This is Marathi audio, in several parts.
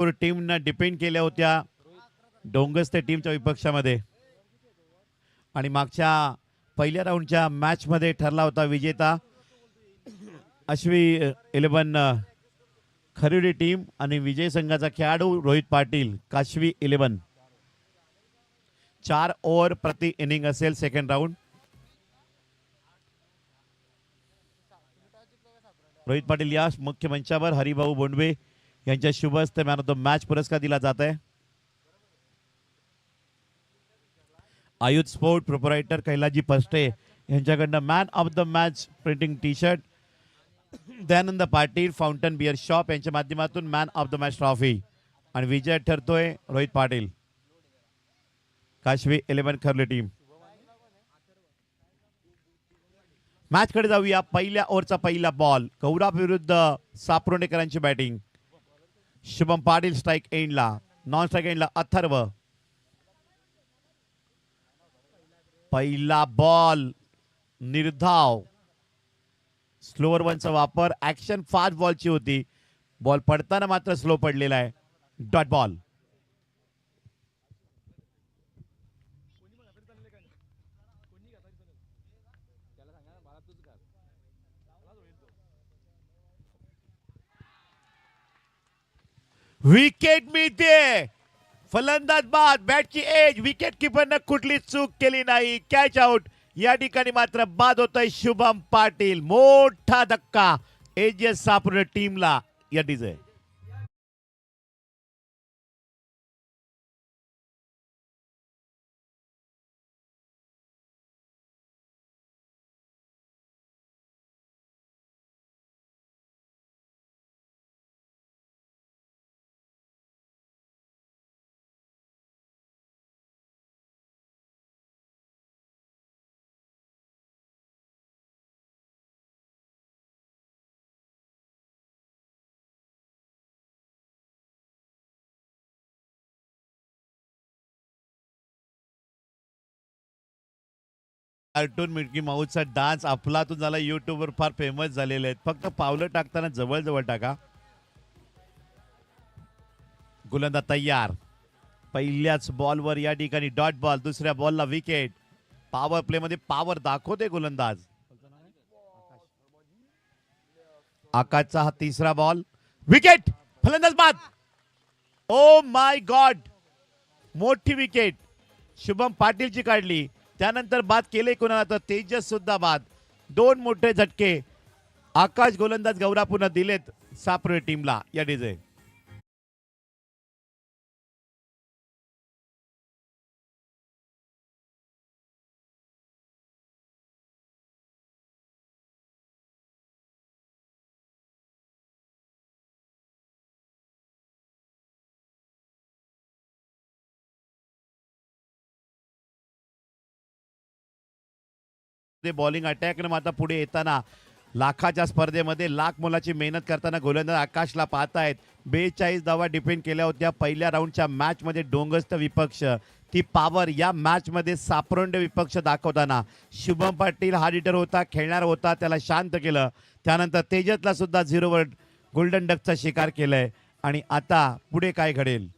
टीमनं डिपेंड केल्या होत्या डोंगस्ते टीमच्या विपक्षामध्ये आणि मागच्या पहिल्या राऊंडच्या मॅचमध्ये ठरला होता विजेता अश्वी 11 खरिवडी टीम आणि विजय संघाचा खेळाडू रोहित पाटील काशवी 11. 4 ओव्हर प्रति इनिंग असेल सेकंड राऊंड. रोहित पाटील या मुख्य मंचावर हरिभाऊ बोंडवे यांच्या शुभ हस्ते मॅन ऑफ द मॅच पुरस्कार दिला जात आहे. आयुध स्पोर्ट प्रोपरायटर कैलाजी पस्टे यांच्याकडनं man of the match printing T shirt. Dayanand Patil fountain beer shop यांच्या माध्यमातून man of the match trophy आणि विजय ठरतोय रोहित पाटील काशवी 11 खरले टीम. मॅच कडे जाऊया. पहिल्या ओव्हरचा पहिला बॉल गौराप विरुद्ध सापरोणेकरांची बॅटिंग. शुभम पाटील स्ट्राइक एंडला, नॉन स्ट्राइक एंडला अथर्व. पहिला बॉल निर्धाव, स्लोअर वनचा वापर. ऍक्शन फास्ट बॉलची होती, बॉल पडताना मात्र स्लो पडलेला आहे. Dot ball. विकेट मिळते. फलंदाज बाद, बॅटची एज. विकेट किपरनं कुठली चूक केली नाही. Catch out. या ठिकाणी मात्र बाद होतोय शुभम पाटील. मोठा धक्का एजीएस सापरोडे टीमला या डिझे. कार्टून मिडकी माऊसचा डान्स अफलातून झाला, युट्यूबवर फार फेमस झालेले आहेत. फक्त पावलं टाकताना जवळ जवळ टाका. गोलंदाज तयार. पहिल्याच बॉलवर या ठिकाणी डॉट बॉल. दुसऱ्या बॉलला विकेट. पॉवर प्ले मध्ये पॉवर दाखवते गोलंदाज. आकाशचा हा तिसरा बॉल. विकेट. फलंदाज बाद. ओ माय गॉड, मोठी विकेट शुभम पाटीलची काढली. त्यानंतर बाद केले कोणाला तर तेजस सुद्धा बाद. 2 मोठे झटके आकाश गोलंदाज गौरापूरनं दिलेत सापरोडे टीमला या डिझे. बॉलिंग अटॅकनं आता पुढे येताना लाखाच्या स्पर्धेमध्ये लाख मोलाची मेहनत करताना गोलंदाज आकाशला पाहतायत. 42 धावा डिफेंड केल्या होत्या पहिल्या राऊंडच्या मॅच मध्ये डोंगस्थ विपक्ष. ती पॉवर या मॅच मध्ये सापरोंडे विपक्ष दाखवताना शुभम पाटील हा हिटर होता, खेळणार होता, त्याला शांत केलं. त्यानंतर तेजसला सुद्धा 0वर गोल्डन डकचा शिकार केलाय. आणि आता पुढे काय घडेल.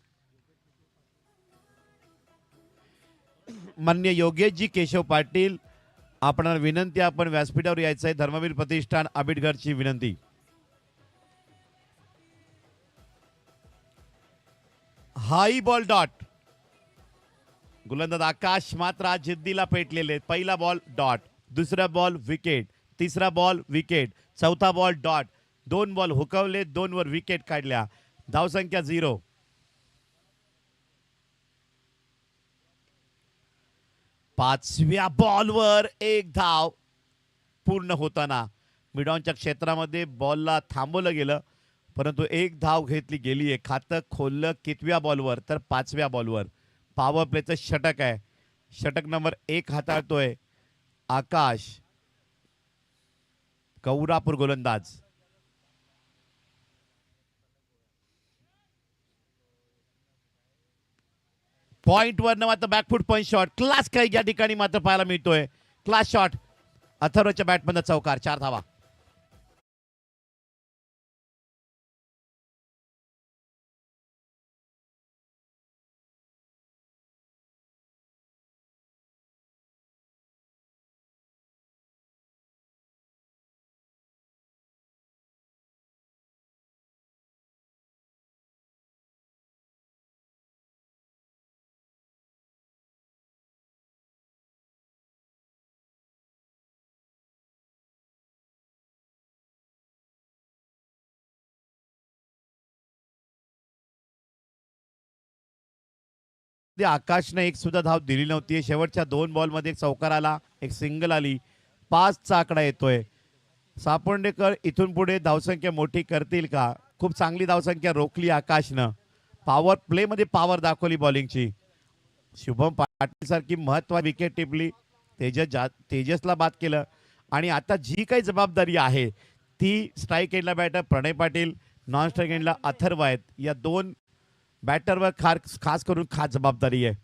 मान्य योगेशजी केशव पाटील आपणाला विनंती, आपण व्यासपीठावर यायचं आहे. धर्मवीर प्रतिष्ठान आबिडगरची विनंती. हाई बॉल डॉट. गोलंदाज आकाश मात्र आज जिद्दीला पेटलेले. पहिला बॉल डॉट, दुसरा बॉल विकेट, तिसरा बॉल विकेट, चौथा बॉल डॉट. 2 बॉल हुकवले, 2 वर विकेट काढल्या. धावसंख्या 0. पाचव्या बॉलवर 1 धाव पूर्ण होताना मिडॉनच्या क्षेत्रामध्ये बॉलला थांबवलं गेलं, परंतु 1 धाव घेतली गेली आहे. खातं खोललं कितव्या बॉलवर तर 5व्या बॉलवर. पॉवर प्लेचं षटक आहे. षटक नंबर 1 हाताळतोय आकाश गौरापूर गोलंदाज. पॉइंट वर मात्र बॅकफुट पॉइंट शॉट क्लास काही या ठिकाणी मात्र पाहायला मिळतोय. क्लास शॉट अथर्वच्या बॅटमधून चौकार. 4 धावा. आकाशने एक सुद्धा धाव दिली नव्हती. शेवटच्या 2 बॉलमध्ये एक चौकार आला, एक सिंगल आली. 5चा आकडा येतोय. सापोंडेकर इथून पुढे धावसंख्या मोठी करतील का? खूप चांगली धावसंख्या रोखली आकाशनं. पॉवर प्ले मध्ये पॉवर दाखवली बॉलिंगची. शुभम पाटील सारखी महत्वाची विकेट टिपली. तेजसला बाद केलं आणि आता जी काही जबाबदारी आहे ती स्ट्राईक एंडला बॅटर प्रणय पाटील, नॉन स्ट्राईक एंडला अथर्व आहेत. या 2 बॅटरवर खास करून जबाबदारी आहे.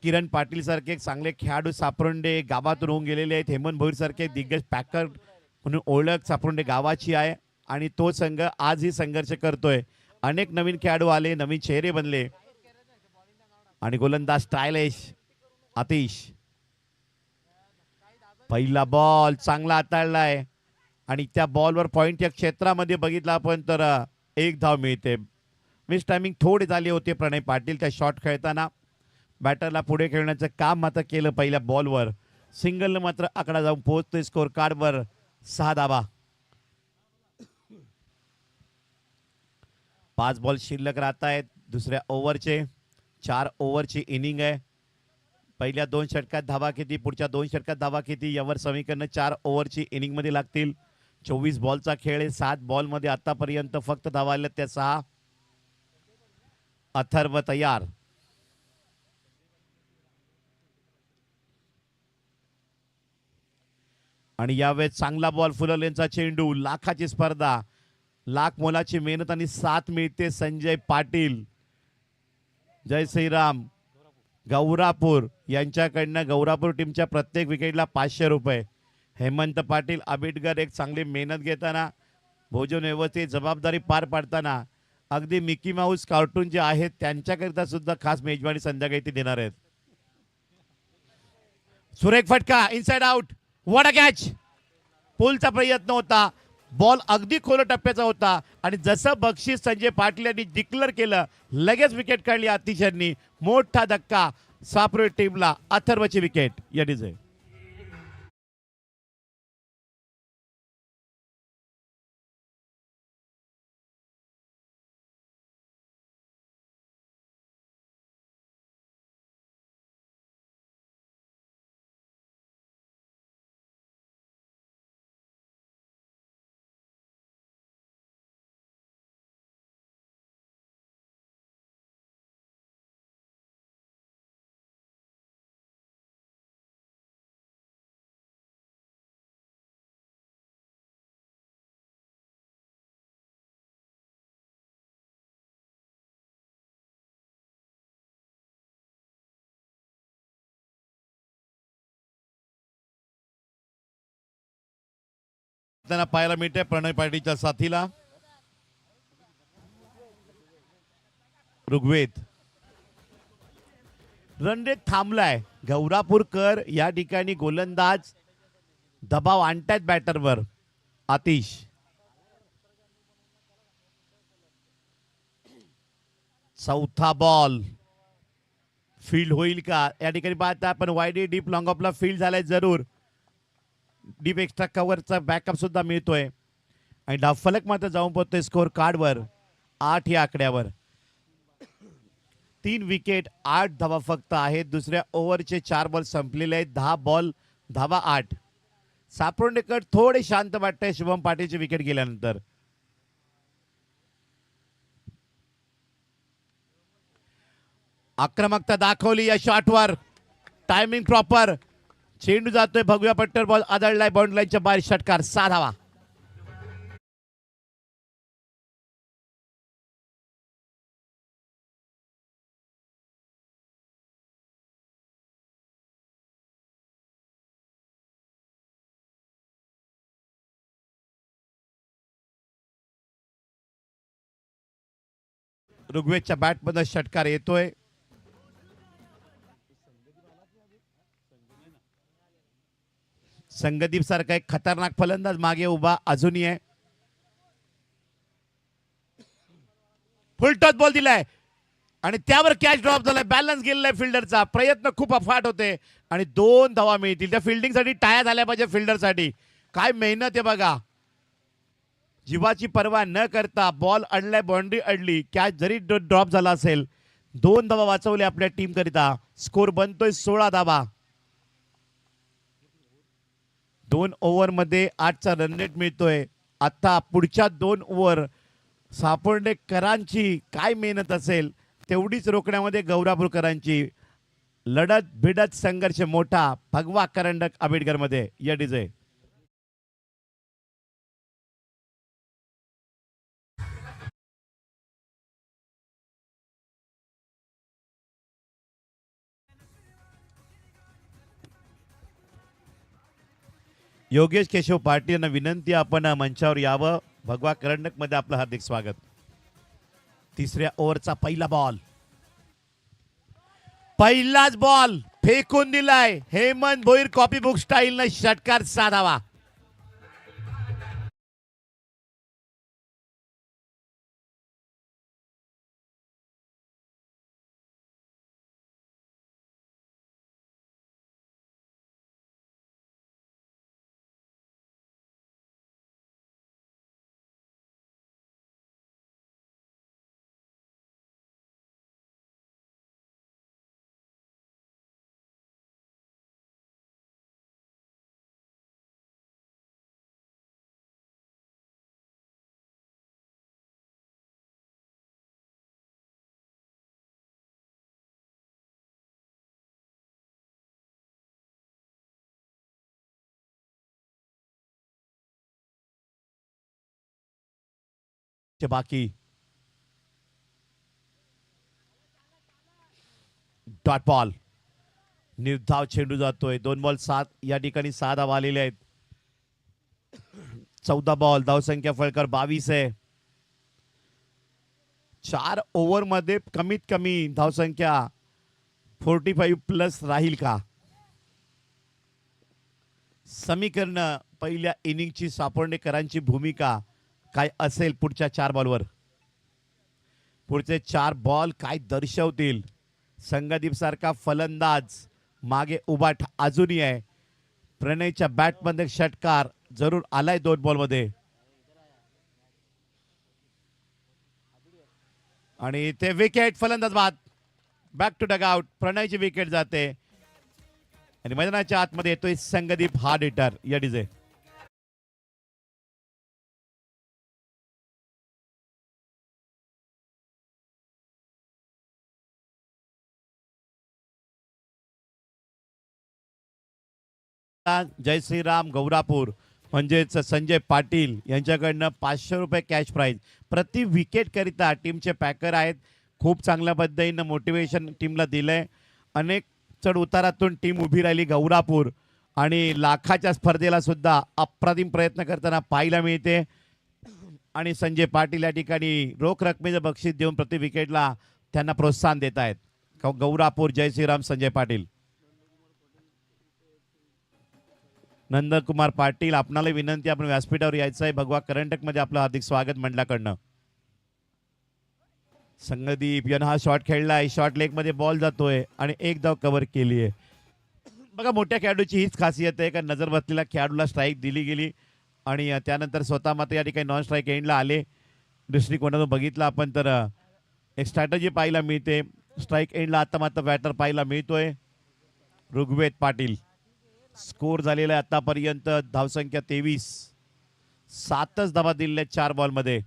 किरण पाटील सारखे चांगले खेळाडू सापरोंडे गावातून होऊन गेलेले आहेत. हेमंत भोईर सारखे दिग्गज पॅकर म्हणून ओळख सापरोंडे गावाची आहे आणि तो संघ आजही संघर्ष करतोय. अनेक नवीन खेळाडू आले, नवीन चेहरे बनले आणि गोलंदाज स्टायलिश आतिश. पहिला बॉल चांगला हाताळलाय आणि त्या बॉलवर पॉइंट या क्षेत्रामध्ये बघितला आपण तर 1 धाव मिळते. मिस टायमिंग थोडे झाले होते प्रणय पाटील त्या शॉट खेळताना. बॅटरला पुढे खेळण्याचं काम मात्र केलं पहिल्या बॉलवर. सिंगल मात्र आकडा जाऊन पोहोचतोय स्कोर कार्डवर 6 धावा. 5 बॉल शिल्लक राहत आहेत दुसऱ्या ओव्हरचे. 4 ओव्हरची इनिंग आहे. पहिल्या 2 षटकात धावा किती, पुढच्या 2 षटकात धावा किती यावर समीकरण 4 ओव्हरची इनिंग मध्ये लागतील. 24 बॉलचा खेळ आहे. 7 बॉलमध्ये आतापर्यंत फक्त धावा आल्या त्या 6. अथर्व तयार. आणि यावेळेस चांगला बॉल फुललेंचा चेंडू. लाखाची स्पर्धा, लाख मोलाची मेहनत आणि साथ मिळते संजय पाटील, जय श्रीराम गौरापूर यांच्याकडनं. गौरापूर टीमच्या प्रत्येक विकेटला 500 रुपये. हेमंत पाटील आबिटकर एक चांगली मेहनत घेताना, भोजन व्यवस्थित जबाबदारी पार पाडताना अगदी मिकी माऊस कार्टून जे आहेत त्यांच्याकरिता सुद्धा खास मेजवानी संध्याकाळी ते देणार आहेत. सुरेख फटका inside out. What a catch. पुलचा प्रयत्न होता. बॉल अगदी खोल टप्प्याचा होता आणि जसं बक्षीस संजय पाटील यांनी डिक्लेअर केलं लगेच विकेट काढली आतिश यांनी. मोठा धक्का सापरोड टीमला. अथर्वची विकेट या डिझे. त्यांना पाहायला मिळते प्रणय पाटीलच्या साथीला ऋग्वेद. रन रेट थांबलाय. गौरापूरकर या ठिकाणी गोलंदाज दबाव आणतायत बॅटरवर. आतिश. चौथा बॉल फील्ड होईल का या ठिकाणी पाहता आपण. वाईडी डीप लॉंग ऑफला फील्ड झालाय जरूर. डीप एक्स्ट्रा कव्हरचा बॅकअप सुद्धा मिळतोय आणि डावफलक मात्र जाऊन पोहोचतोय स्कोर कार्डवर 8 या आकड्यावर. 3 विकेट 8 धावा फक्त आहेत. दुसऱ्या ओव्हरचे 4 बॉल संपलेले आहेत. 10 बॉल धावा 8. सापरोंडेकर थोडे शांत वाटतंय शुभम पाटीलची विकेट गेल्यानंतर. आक्रमकता दाखवली या शॉटवर. Timing proper. चेंडू जातोय भगव्या पट्टर. बॉल आदळलाय बाउंड्री लाईनच्या बाहेर. षटकार 6 धावा. ऋग्वेदच्या बॅटमध्ये षटकार येतोय. संगदीप सारखा एक खतरनाक फलंदाज मागे उभा अजूनही आहे. फुल टॉस बॉल दिलाय आणि त्यावर कॅच ड्रॉप झालाय. बॅलन्स गेलेला आहे फिल्डरचा. प्रयत्न खूप अफाट होते आणि 2 धावा मिळतील. त्या फिल्डिंगसाठी टाळ्या झाल्या पाहिजे फिल्डरसाठी. काय मेहनत आहे बघा. जीवाची पर्वा न करता बॉल अडलाय, बाउंड्री अडली, कॅच जरी ड्रॉप झाला असेल 2 धावा वाचवले आपल्या टीम करिता. स्कोर बनतोय 16 धावा. 2 ओव्हरमध्ये 8चा रन रेट मिळतोय. आता पुढच्या 2 ओव्हर सापोर्डेकरांची काय मेहनत असेल तेवढीच रोखण्यामध्ये गौरापूरकरांची लढत भिडत संघर्ष मोठा. भगवा करंडक आंबेडकर मध्ये या डिझे योगेश केशव पाटील यांना विनंती, आपण मंचावर यावं. भगवा करंडक मध्ये आपलं हार्दिक स्वागत. तिसऱ्या ओव्हरचा पहिला बॉल, पहिलाच बॉल फेकून दिलाय. Hemant Bhoir copy book style न षटकार साधावा. बाकी डॉट बॉल, निर्धाव चेंडू जातोय. 2 बॉल 7 या ठिकाणी 6 धावा आलेले आहेत. 14 बॉल, धावसंख्या फळकर 22 आहे. 4 ओव्हर मध्ये कमीत कमी धावसंख्या 45 प्लस राहील का? समीकरण पहिल्या इनिंगची सापोर्डेकरांची भूमिका काय असेल पुढच्या 4 बॉलवर? पुढचे 4 बॉल काय दर्शवतील? संगदीप सारखा फलंदाज मागे उभा अजूनही आहे. प्रणयच्या बॅटमध्ये षटकार जरूर आलाय 2 बॉल मध्ये आणि ते विकेट. फलंदाज बाद, बॅक टू डग आउट. प्रणयची विकेट जाते आणि मैदानाच्या आतमध्ये येतोय संगदीप हार्ड हिटर या डिझे. जय श्रीराम गौरापूर म्हणजेच संजय पाटील यांच्याकडनं 500 रुपये कॅश प्राइज प्रति विकेट करिता टीमचे पॅकर आहेत. खूप चांगल्या पद्धतीनं मोटिवेशन टीमला दिलंय. अनेक चढ उतारातून टीम उभी राहिली गौरापूर आणि लाखाच्या स्पर्धेला सुद्धा अप्रतिम प्रयत्न करताना पाहायला मिळते. आणि संजय पाटील या ठिकाणी रोख रकमेचं बक्षीस देऊन प्रति विकेटला त्यांना प्रोत्साहन देत आहेत. गौरापूर जय श्रीराम संजय पाटील. नंदकुमार पाटील, आपणाला विनंती, आपण व्यासपीठावर यायचं आहे. भगवा करंटक मध्ये आपलं हार्दिक स्वागत मंडळाकडनं. संगदीप यानं हा शॉट खेळलाय. शॉट लेग मध्ये बॉल जातोय आणि एक धाव कव्हर केली आहे. बघा, मोठ्या खेळाडूची हीच खासियत आहे का नजर बसलेल्या खेळाडूला स्ट्राईक दिली गेली आणि त्यानंतर स्वतः मात्र या ठिकाणी नॉन स्ट्राईक एंडला आले. दृष्टिकोनातून बघितलं आपण तर एक स्ट्रॅटजी पाहायला मिळते. स्ट्राईक एंडला आता मात्र बॅटर पाहायला मिळतोय ऋग्वेद पाटील. स्कोर झालेला आहे आतापर्यंत धावसंख्या 23. 7च धावा दिलेल्या 4 बॉल मध्ये.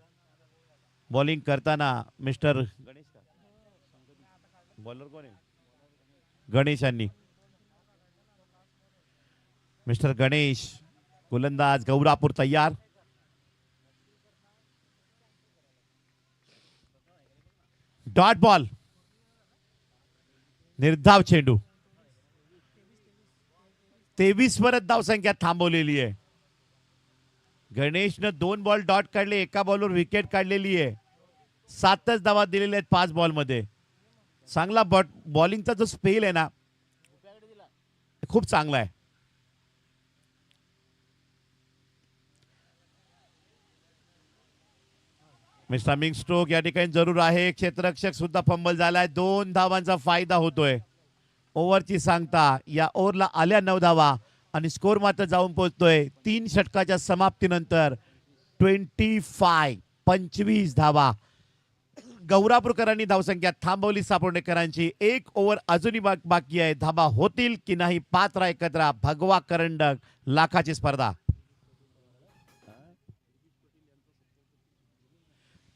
बॉलिंग करताना मिस्टर गणेश, बॉलर कोण आहे? गणेश यांनी. मिस्टर गणेश, गोलंदाज गौरापूर तयार. डॉट बॉल, निर्धाव चेंडू. 23 वरच धावसंख्या थांबवलेली आहे. गणेशनं 2 बॉल डॉट काढले, एका बॉलवर विकेट काढलेली आहे. 7च धावा दिलेल्या आहेत 5 बॉल मध्ये. चांगला बॉलिंगचा जो स्पेल आहे ना खूप चांगला आहे. मिस्टर स्ट्रोक या ठिकाणी जरूर आहे. क्षेत्ररक्षक सुद्धा फंबल झालाय. 2 धावांचा फायदा होतोय. ओव्हरची सांगता या ओव्हरला आल्या 9 धावा आणि स्कोर मात्र जाऊन पोहोचतोय 3 षटकाच्या समाप्तीनंतर 25 धावा. गौरापूरकरांनी धावसंख्या थांबवली सापोर्डेकरांची. एक ओव्हर अजूनही बाकी आहे. धाबा होतील की नाही पात्रा एकत्र. भगवा करंडक लाखाची स्पर्धा.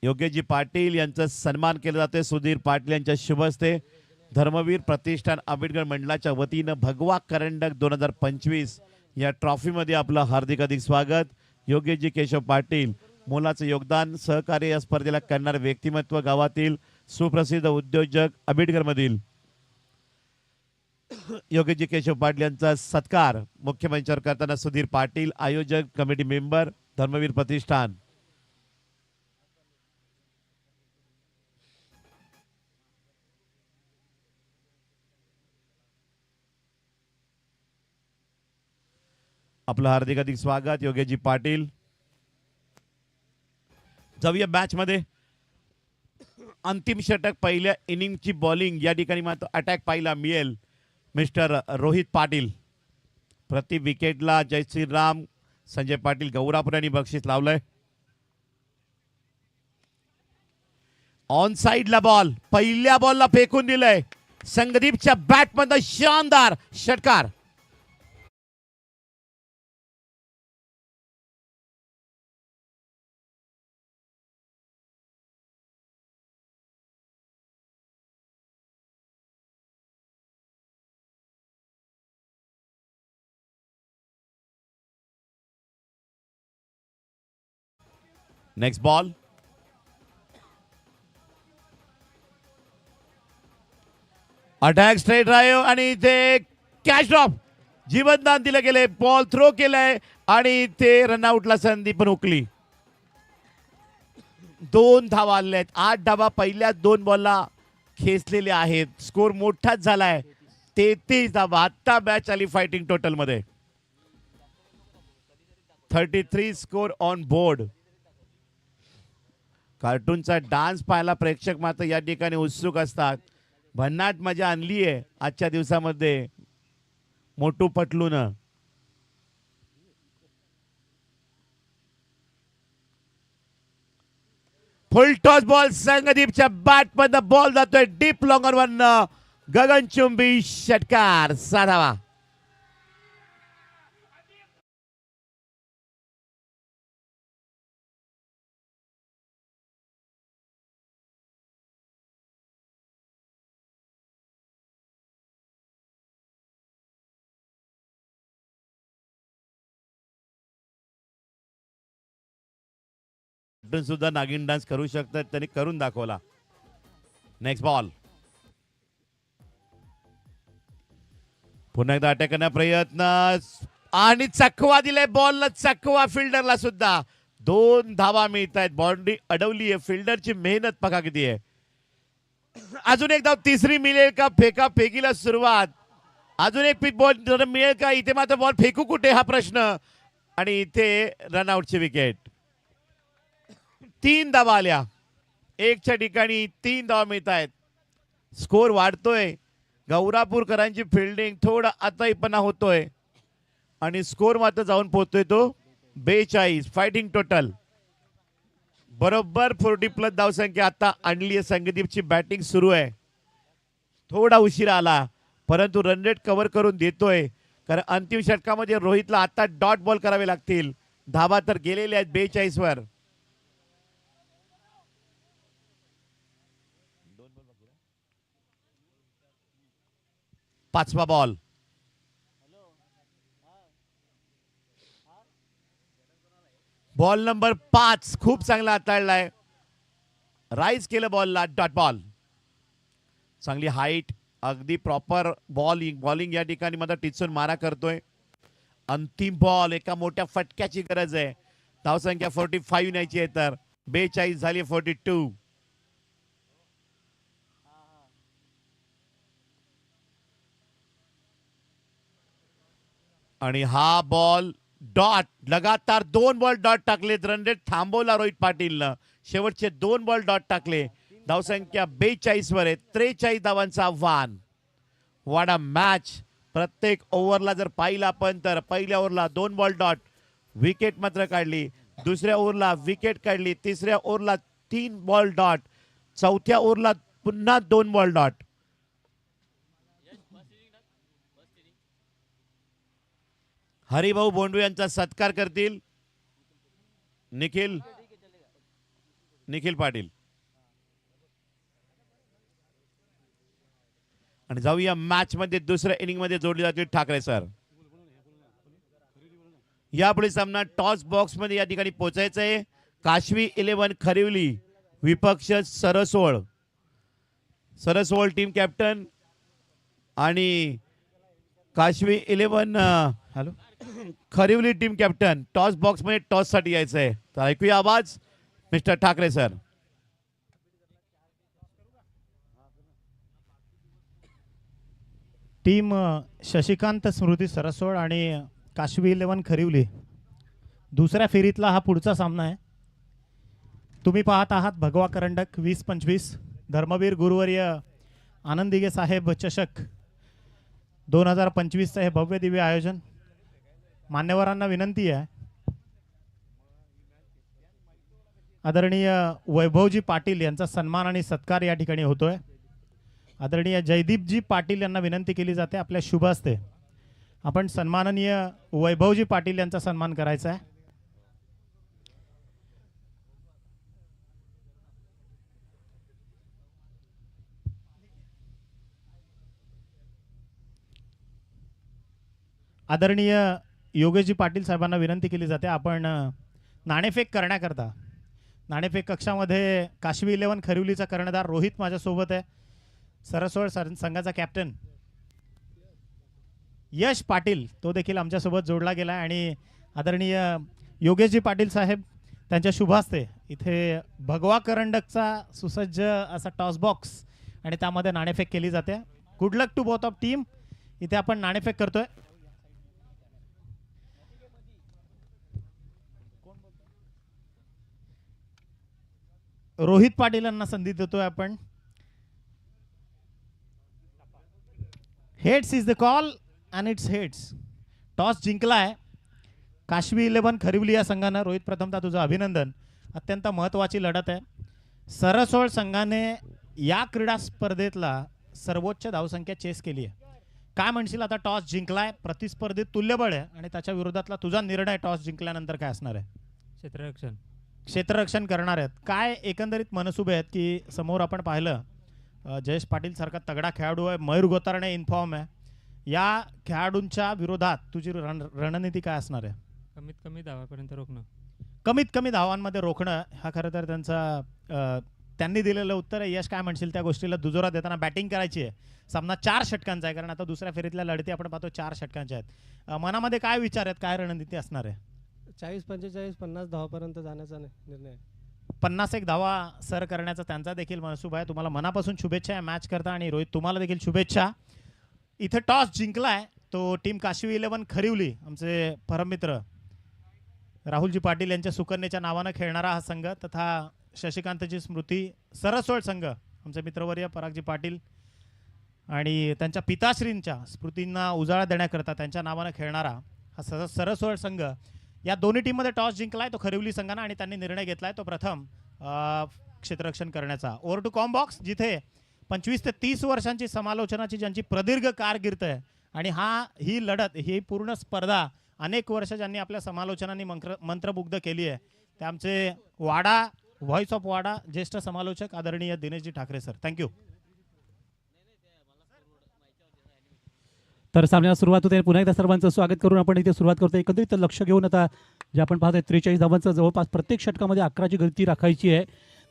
योगेशजी पाटील यांचा सन्मान केला जातोय. सुधीर पाटील यांच्या शुभ हस्ते धर्मवीर प्रतिष्ठान आंबेडकर मंडळाच्या वतीनं भगवा करंडक 2025 या ट्रॉफीमध्ये आपलं हार्दिक स्वागत. योगेशजी केशव पाटील मोलाचं योगदान सहकार्य या स्पर्धेला करणारे व्यक्तिमत्व, गावातील सुप्रसिद्ध उद्योजक, आंबेडकरमधील योगेशजी केशव पाटील यांचा सत्कार मुख्यमंचावर करताना सुधीर पाटील, आयोजक, कमिटी मेंबर, धर्मवीर प्रतिष्ठान. आपलं हार्दिक स्वागत योगेशजी पाटील. जाऊया मॅच मध्ये. अंतिम षटक पहिल्या इनिंगची बॉलिंग या ठिकाणी मात्र अटॅक पाहायला मिळेल मिस्टर रोहित पाटील. प्रति विकेटला जय श्रीराम संजय पाटील गौरापूर यांनी बक्षीस लावलंय. ऑन साइडला बॉल पहिल्या बॉलला फेकून दिलंय. संगदीपच्या बॅटमध्ये शानदार षटकार. Next ball. Attack straight drive आणि ते कॅच ड्रॉप. जीवनदान दिलं गेले. बॉल थ्रो केलाय आणि ते रनआउटला संधी पण हुकली. 2 धावा आलेल्या आहेत. 8 धावा पहिल्या 2 बॉलला खेचलेले आहेत. स्कोर मोठाच झालाय. 33 धावा. आता मॅच आली फायटिंग टोटल मध्ये. 33 स्कोर ऑन बोर्ड. कार्टूनचा डान्स पाहायला प्रेक्षक मात्र या ठिकाणी उत्सुक असतात. भन्नाट मजा आणली आहे आजच्या दिवसामध्ये मोटू पटलून. Full toss ball. संगदीपच्या बॅटमध्ये बॉल जातोय डीप लॉंगर वन. गगनचुंबी षटकार. साधावा. सुद्धा नागिन डान्स करू शकतात. त्यांनी करून दाखवला. Next ball. पुन्हा एकदा अटॅक करण्याचा प्रयत्न आणि चकवा दिलाय बॉलला. चकवा फिल्डरला सुद्धा. 2 धावा मिळत आहेत. बाउंड्री अडवली आहे. फिल्डरची मेहनत बघा किती आहे. अजून एक धाव तिसरी मिळेल का? फेका फेकीला सुरुवात. अजून एक पिक बॉल मिळेल का? इथे मात्र बॉल फेकू कुठे हा प्रश्न. आणि इथे रनआउटची विकेट. 3 धावा आल्या. 1च्या ठिकाणी 3 धावा मिळत आहेत. स्कोर वाढतोय. गौरापूरकरांची फिल्डिंग थोडा आताहीपणा होतोय आणि स्कोर मात्र जाऊन पोहोचतोय तो 42. फायटिंग टोटल बरोबर 40+ धावसंख्या आता आणली आहे. संगदीपची बॅटिंग सुरू आहे. थोडा उशीर आला परंतु रन रेट कव्हर करून देतोय. कारण अंतिम षटकामध्ये रोहितला आता डॉट बॉल करावे लागतील. धावा तर गेलेले आहेत 42 वर. पाचवा बॉल. बॉल नंबर 5 खूप चांगला हाताळलाय. राईज केलं बॉलला. Dot ball. चांगली हाईट. अगदी प्रॉपर बॉलिंग या ठिकाणी मात्र टिचून मारा करतोय. अंतिम बॉल. एका मोठ्या फटक्याची गरज आहे. धावसंख्या 45 न्यायची आहे तर 42 झाली 42. आणि हा बॉल डॉट. लगातार 2 बॉल डॉट टाकले. रन रेट थांबवला रोहित पाटीलनं. शेवटचे 2 बॉल डॉट टाकले. धावसंख्या 42 वर आहे. 43 धावांचं आव्हान. वाडा मॅच. प्रत्येक ओव्हरला जर पाहिलं आपण तर पहिल्या ओव्हरला 2 बॉल डॉट विकेट मात्र काढली. दुसऱ्या ओव्हरला विकेट काढली. तिसऱ्या ओव्हरला 3 बॉल डॉट चौथ्या ओव्हरला पुन्हा 2 बॉल डॉट. हरिभाऊ बोंडू यांचा सत्कार करतील निखिल पाटील. आणि जाऊया मॅच मध्ये दुसऱ्या इनिंग मध्ये जोडली जातील ठाकरे सर. यापुढे सामना टॉस बॉक्स मध्ये या ठिकाणी पोहोचायचं आहे. काशवी 11 खरिवली विपक्ष सरसोळ टीम कॅप्टन आणि Kashvi 11 hello Kharivali team captain toss box मध्ये टॉस साठी यायचं आहे. तर ऐकूया आवाज mister Thackeray sir. Team Shashikant Smriti Sarsol आणि काशवी 11 खरिवली दुसऱ्या फेरीतला हा पुढचा सामना आहे. तुम्ही पाहत आहात भगवा करंडक 20-25 धर्मवीर गुरुवर्य आनंदिगे साहेब चषक 2025 हे भव्य दिव्य आयोजन. मान्यवरांना विनंती आहे आदरणीय वैभवजी पाटील यांचा सन्मान आणि सत्कार या ठिकाणी होतोय. आदरणीय जयदीपजी पाटील यांना विनंती केली जाते आपल्या शुभ हस्ते आपण सन्माननीय वैभवजी पाटील यांचा सन्मान करायचा आहे. आदरणीय योगेशजी पाटील साहेबांना विनंती केली जाते आपण नाणेफेक करण्याकरता नाणेफेक कक्षामध्ये काशवी 11 खरिवलीचा कर्णधार रोहित माझ्यासोबत आहे. सरसोळ संघाचा कॅप्टन यश पाटील तो देखील आमच्यासोबत जोडला गेला आणि आदरणीय योगेशजी पाटील साहेब त्यांच्या शुभ हस्ते इथे भगवा करंडकचा सुसज्ज असा टॉस बॉक्स आणि त्यामध्ये नाणेफेक केली जाते. Good luck to both of team. इथे आपण नाणेफेक करतोय. रोहित पाटील यांना संधी देतोय आपण. Heads is the call and it's heads. Toss जिंकलाय काशवी 11 खरिवली या संघानं. रोहित प्रथमतः तुझं अभिनंदन. अत्यंत महत्त्वाची लढत आहे. सरसोळ संघाने या क्रीडा स्पर्धेतला सर्वोच्च धावसंख्या चेस केली आहे. काय म्हणशील आता टॉस जिंकलाय प्रतिस्पर्धीत तुल्यबळ आहे आणि त्याच्या विरोधातला तुझा निर्णय टॉस जिंकल्यानंतर काय असणार आहे? क्षेत्ररक्षण करणार आहेत. काय एकंदरीत मनसुबे आहेत की समोर आपण पाहिलं जयेश पाटील सारखा तगडा खेळाडू आहे. मयूर गोतारणे इन्फॉर्म आहे. या खेळाडूंच्या विरोधात तुझी रणनीती काय असणार आहे? कमीत कमी धावापर्यंत रोखणं. कमीत कमी धावांमध्ये रोखणं हा खरं तर त्यांचा त्यांनी दिलेलं उत्तर आहे. यश काय म्हणशील त्या गोष्टीला दुजोरा देताना? बॅटिंग करायची आहे. सामना 4 षटकांचा आहे कारण आता दुसऱ्या फेरीतल्या लढती आपण पाहतो 4 षटकांच्या आहेत. मनामध्ये काय विचार आहेत? काय रणनीती असणार आहे? 40-45-50 धावापर्यंत जाण्याचा निर्णय. 51 धावा सर करण्याचा त्यांचा देखील मनसूबा आहे. तुम्हाला मनापासून शुभेच्छा आहे मॅच करता आणि रोहित तुम्हाला देखील शुभेच्छा. इथे टॉस जिंकलाय तो टीम काशवी 11 खरिवली. आमचे परममित्र राहुलजी पाटील यांच्या सुकन्याच्या नावानं खेळणारा हा संघ तथा शशिकांतची स्मृती सरसोळ संघ आमचे मित्रवर्य परागजी पाटील आणि त्यांच्या पिताश्रींच्या स्मृतींना उजाळा देण्याकरता त्यांच्या नावानं खेळणारा हा सरसोळ संघ. या दोन्ही टीममध्ये टॉस जिंकलाय तो खरिवली संघानं आणि त्यांनी निर्णय घेतलाय तो प्रथम क्षेत्ररक्षण करण्याचा. ओव्हर टू कॉम्बॉक्स जिथे 25 ते 30 वर्षांची समालोचनाची ज्यांची प्रदीर्घ कारकीर्द आहे आणि ही लढत ही पूर्ण स्पर्धा अनेक वर्ष ज्यांनी आपल्या समालोचनांनी मंत्रमुग्ध केली आहे ते आमचे वाडा व्हॉइस ऑफ वाडा ज्येष्ठ समालोचक आदरणीय दिनेशजी ठाकरे सर. थँक्यू. तर सामन्याला सुरुवात होते. पुन्हा एकदा सर्वांचं स्वागत करून आपण इथे सुरुवात करतो. एकंदरीत लक्ष घेऊन आता जे आपण पाहतोय 43 धावांचं जवळपास प्रत्येक षटकामध्ये 11ची गती राखायची आहे.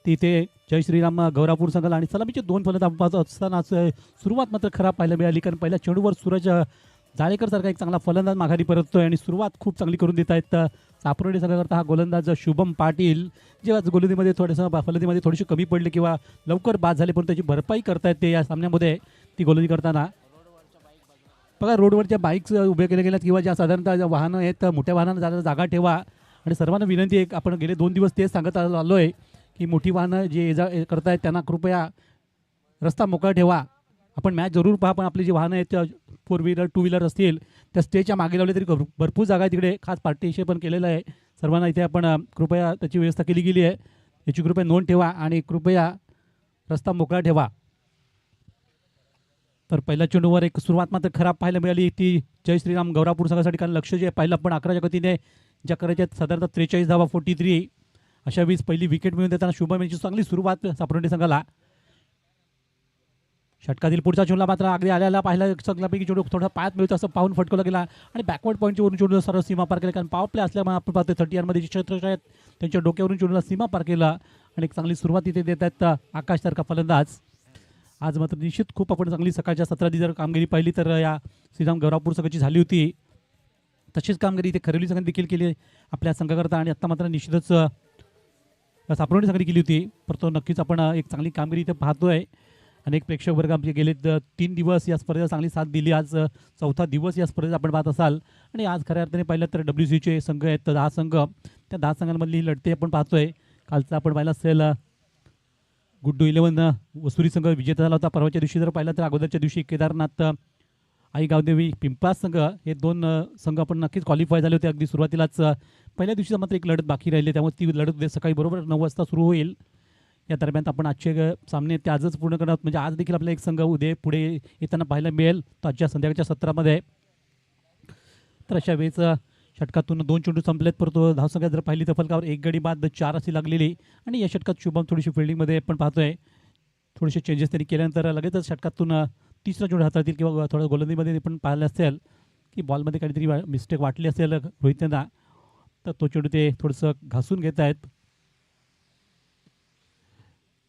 तिथे जय श्रीराम गौरापूर संघाला आणि सलामीचे 2 फलंदाज पाहत असताना सुरुवात मात्र खराब पाहायला मिळाली कारण पहिल्या चेंडूवर सूरज जाळेकर सारखा एक चांगला फलंदाज माघारी परततोय आणि सुरुवात खूप चांगली करून देत आहेत सापरोडी संघाकरता. हा गोलंदाज शुभम पाटील जेव्हा गोलंदाजीमध्ये फलंदाजीमध्ये थोडीशी कमी पडली किंवा लवकर बाद झाले पण त्याची भरपाई करतायत ते या सामन्यामध्ये ती गोलंदाजी करताना. बघा रोडवरच्या बाईक्स उभे केल्या गेल्यात किंवा ज्या साधारणतः वाहनं आहेत मोठ्या वाहनांना जागा ठेवा आणि सर्वांना विनंती आहे. आपण गेले 2 दिवस तेच सांगत आलो आहे की मोठी वाहनं जे ये जा करतायत त्यांना कृपया रस्ता मोकळा ठेवा. आपण मॅच जरूर पहा पण आपली जी वाहनं आहेत त्या 4 व्हीलर 2 व्हीलर असतील त्या स्टेजच्या मागे लावले तरी भरपूर जागा तिकडे खास पार्टीशन पण केलेलं आहे. सर्वांना इथे आपण कृपया त्याची व्यवस्था केली गेली आहे याची कृपया नोंद ठेवा आणि कृपया रस्ता मोकळा ठेवा. तर पहिल्या चेंडूवर एक सुरुवात मात्र खराब पाहायला मिळाली ती जय श्रीराम गौरापूर संघासाठी, कारण लक्ष जे पाहिलं आपण 11च्या गतीने ज्या करायच्या साधारणतः 43 धावा 43. अशा वेळेस पहिली विकेट मिळून देताना शुभम यांची चांगली सुरुवात सापरोंडे संघाला. षटकातील पुढचा चेंडू मात्र अगदी आल्याला पाहिला चांगल्यापैकी चेंडू थोडा पायात मिळतो असं पाहून फटकवला गेला आणि बॅकवर्ड पॉईंटच्या वरून चेंडू सर्व सीमा पार केला, कारण पॉवर प्ले असल्यामुळे आपण पाहतो 30 मध्ये जे क्षेत्र आहेत त्यांच्या डोक्यावरून चेंडूला सीमा पार केला आणि एक चांगली सुरुवात इथे देत आहेत आकाश सारखा फलंदाज. आज मात्र निश्चित खूप आपण चांगली सकाळच्या सत्राची जर कामगिरी पाहिली तर या श्रीराम गौरापूर संघाची झाली होती. तशीच कामगिरी इथे खरेली संघाने देखील केली आपल्या संघाकरता आणि आता मात्र निश्चितच सापरोंडे संघाने केली होती. परंतु नक्कीच आपण एक चांगली कामगिरी इथे पाहतोय. अनेक प्रेक्षक वर्ग आमचे गेले 3 दिवस या स्पर्धेला चांगली साथ दिली. आज 4था दिवस या स्पर्धेत आपण पाहत असाल आणि आज खऱ्या अर्थाने पाहिलं तर WCचे संघ आहेत 10 संघ, त्या 10 संघांमधली ही लढते आपण पाहतोय. कालचा आपण पाहिला असेल गुड्डू 11 वसुरी संघ विजेता झाला होता. परवाच्या दिवशी जर पाहिलं तर अगोदरच्या दिवशी केदारनाथ आई गावदेवी पिंपळास संघ हे 2 संघ आपण नक्कीच क्वालिफाय झाले होते अगदी सुरुवातीलाच. पहिल्या दिवशीचा मात्र एक लढत बाकी राहिली, त्यामुळे ती लढत उद्या सकाळी बरोबर 9 वाजता सुरू होईल. या दरम्यान आपण आजचे सामने ते आजच पूर्ण करणार, म्हणजे आज देखील आपला एक संघ उद्या पुढे येताना पाहायला मिळेल तर आजच्या संध्याकाळच्या सत्रामध्ये. तर अशा वेळेस षटकातून 2 चेंडू संपलेत, परंतु धावसंख्या जर पाहिली तर फलकावर 1 गडी बाद 4 अशी लागलेली आणि या षटकात शुभम थोडीशी फिल्डिंगमध्ये आपण पाहतोय थोडेसे चेंजेस त्यांनी केल्यानंतर लगेचच षटकातून तिसरा चेंडू हाताळतील किंवा थोडं गोलंदाजीमध्ये पण पाहिलं असेल की बॉलमध्ये काहीतरी मिस्टेक वाटली असेल रोहित त्यांना, तर तो चेंडू ते थोडंसं घासून घेत आहेत,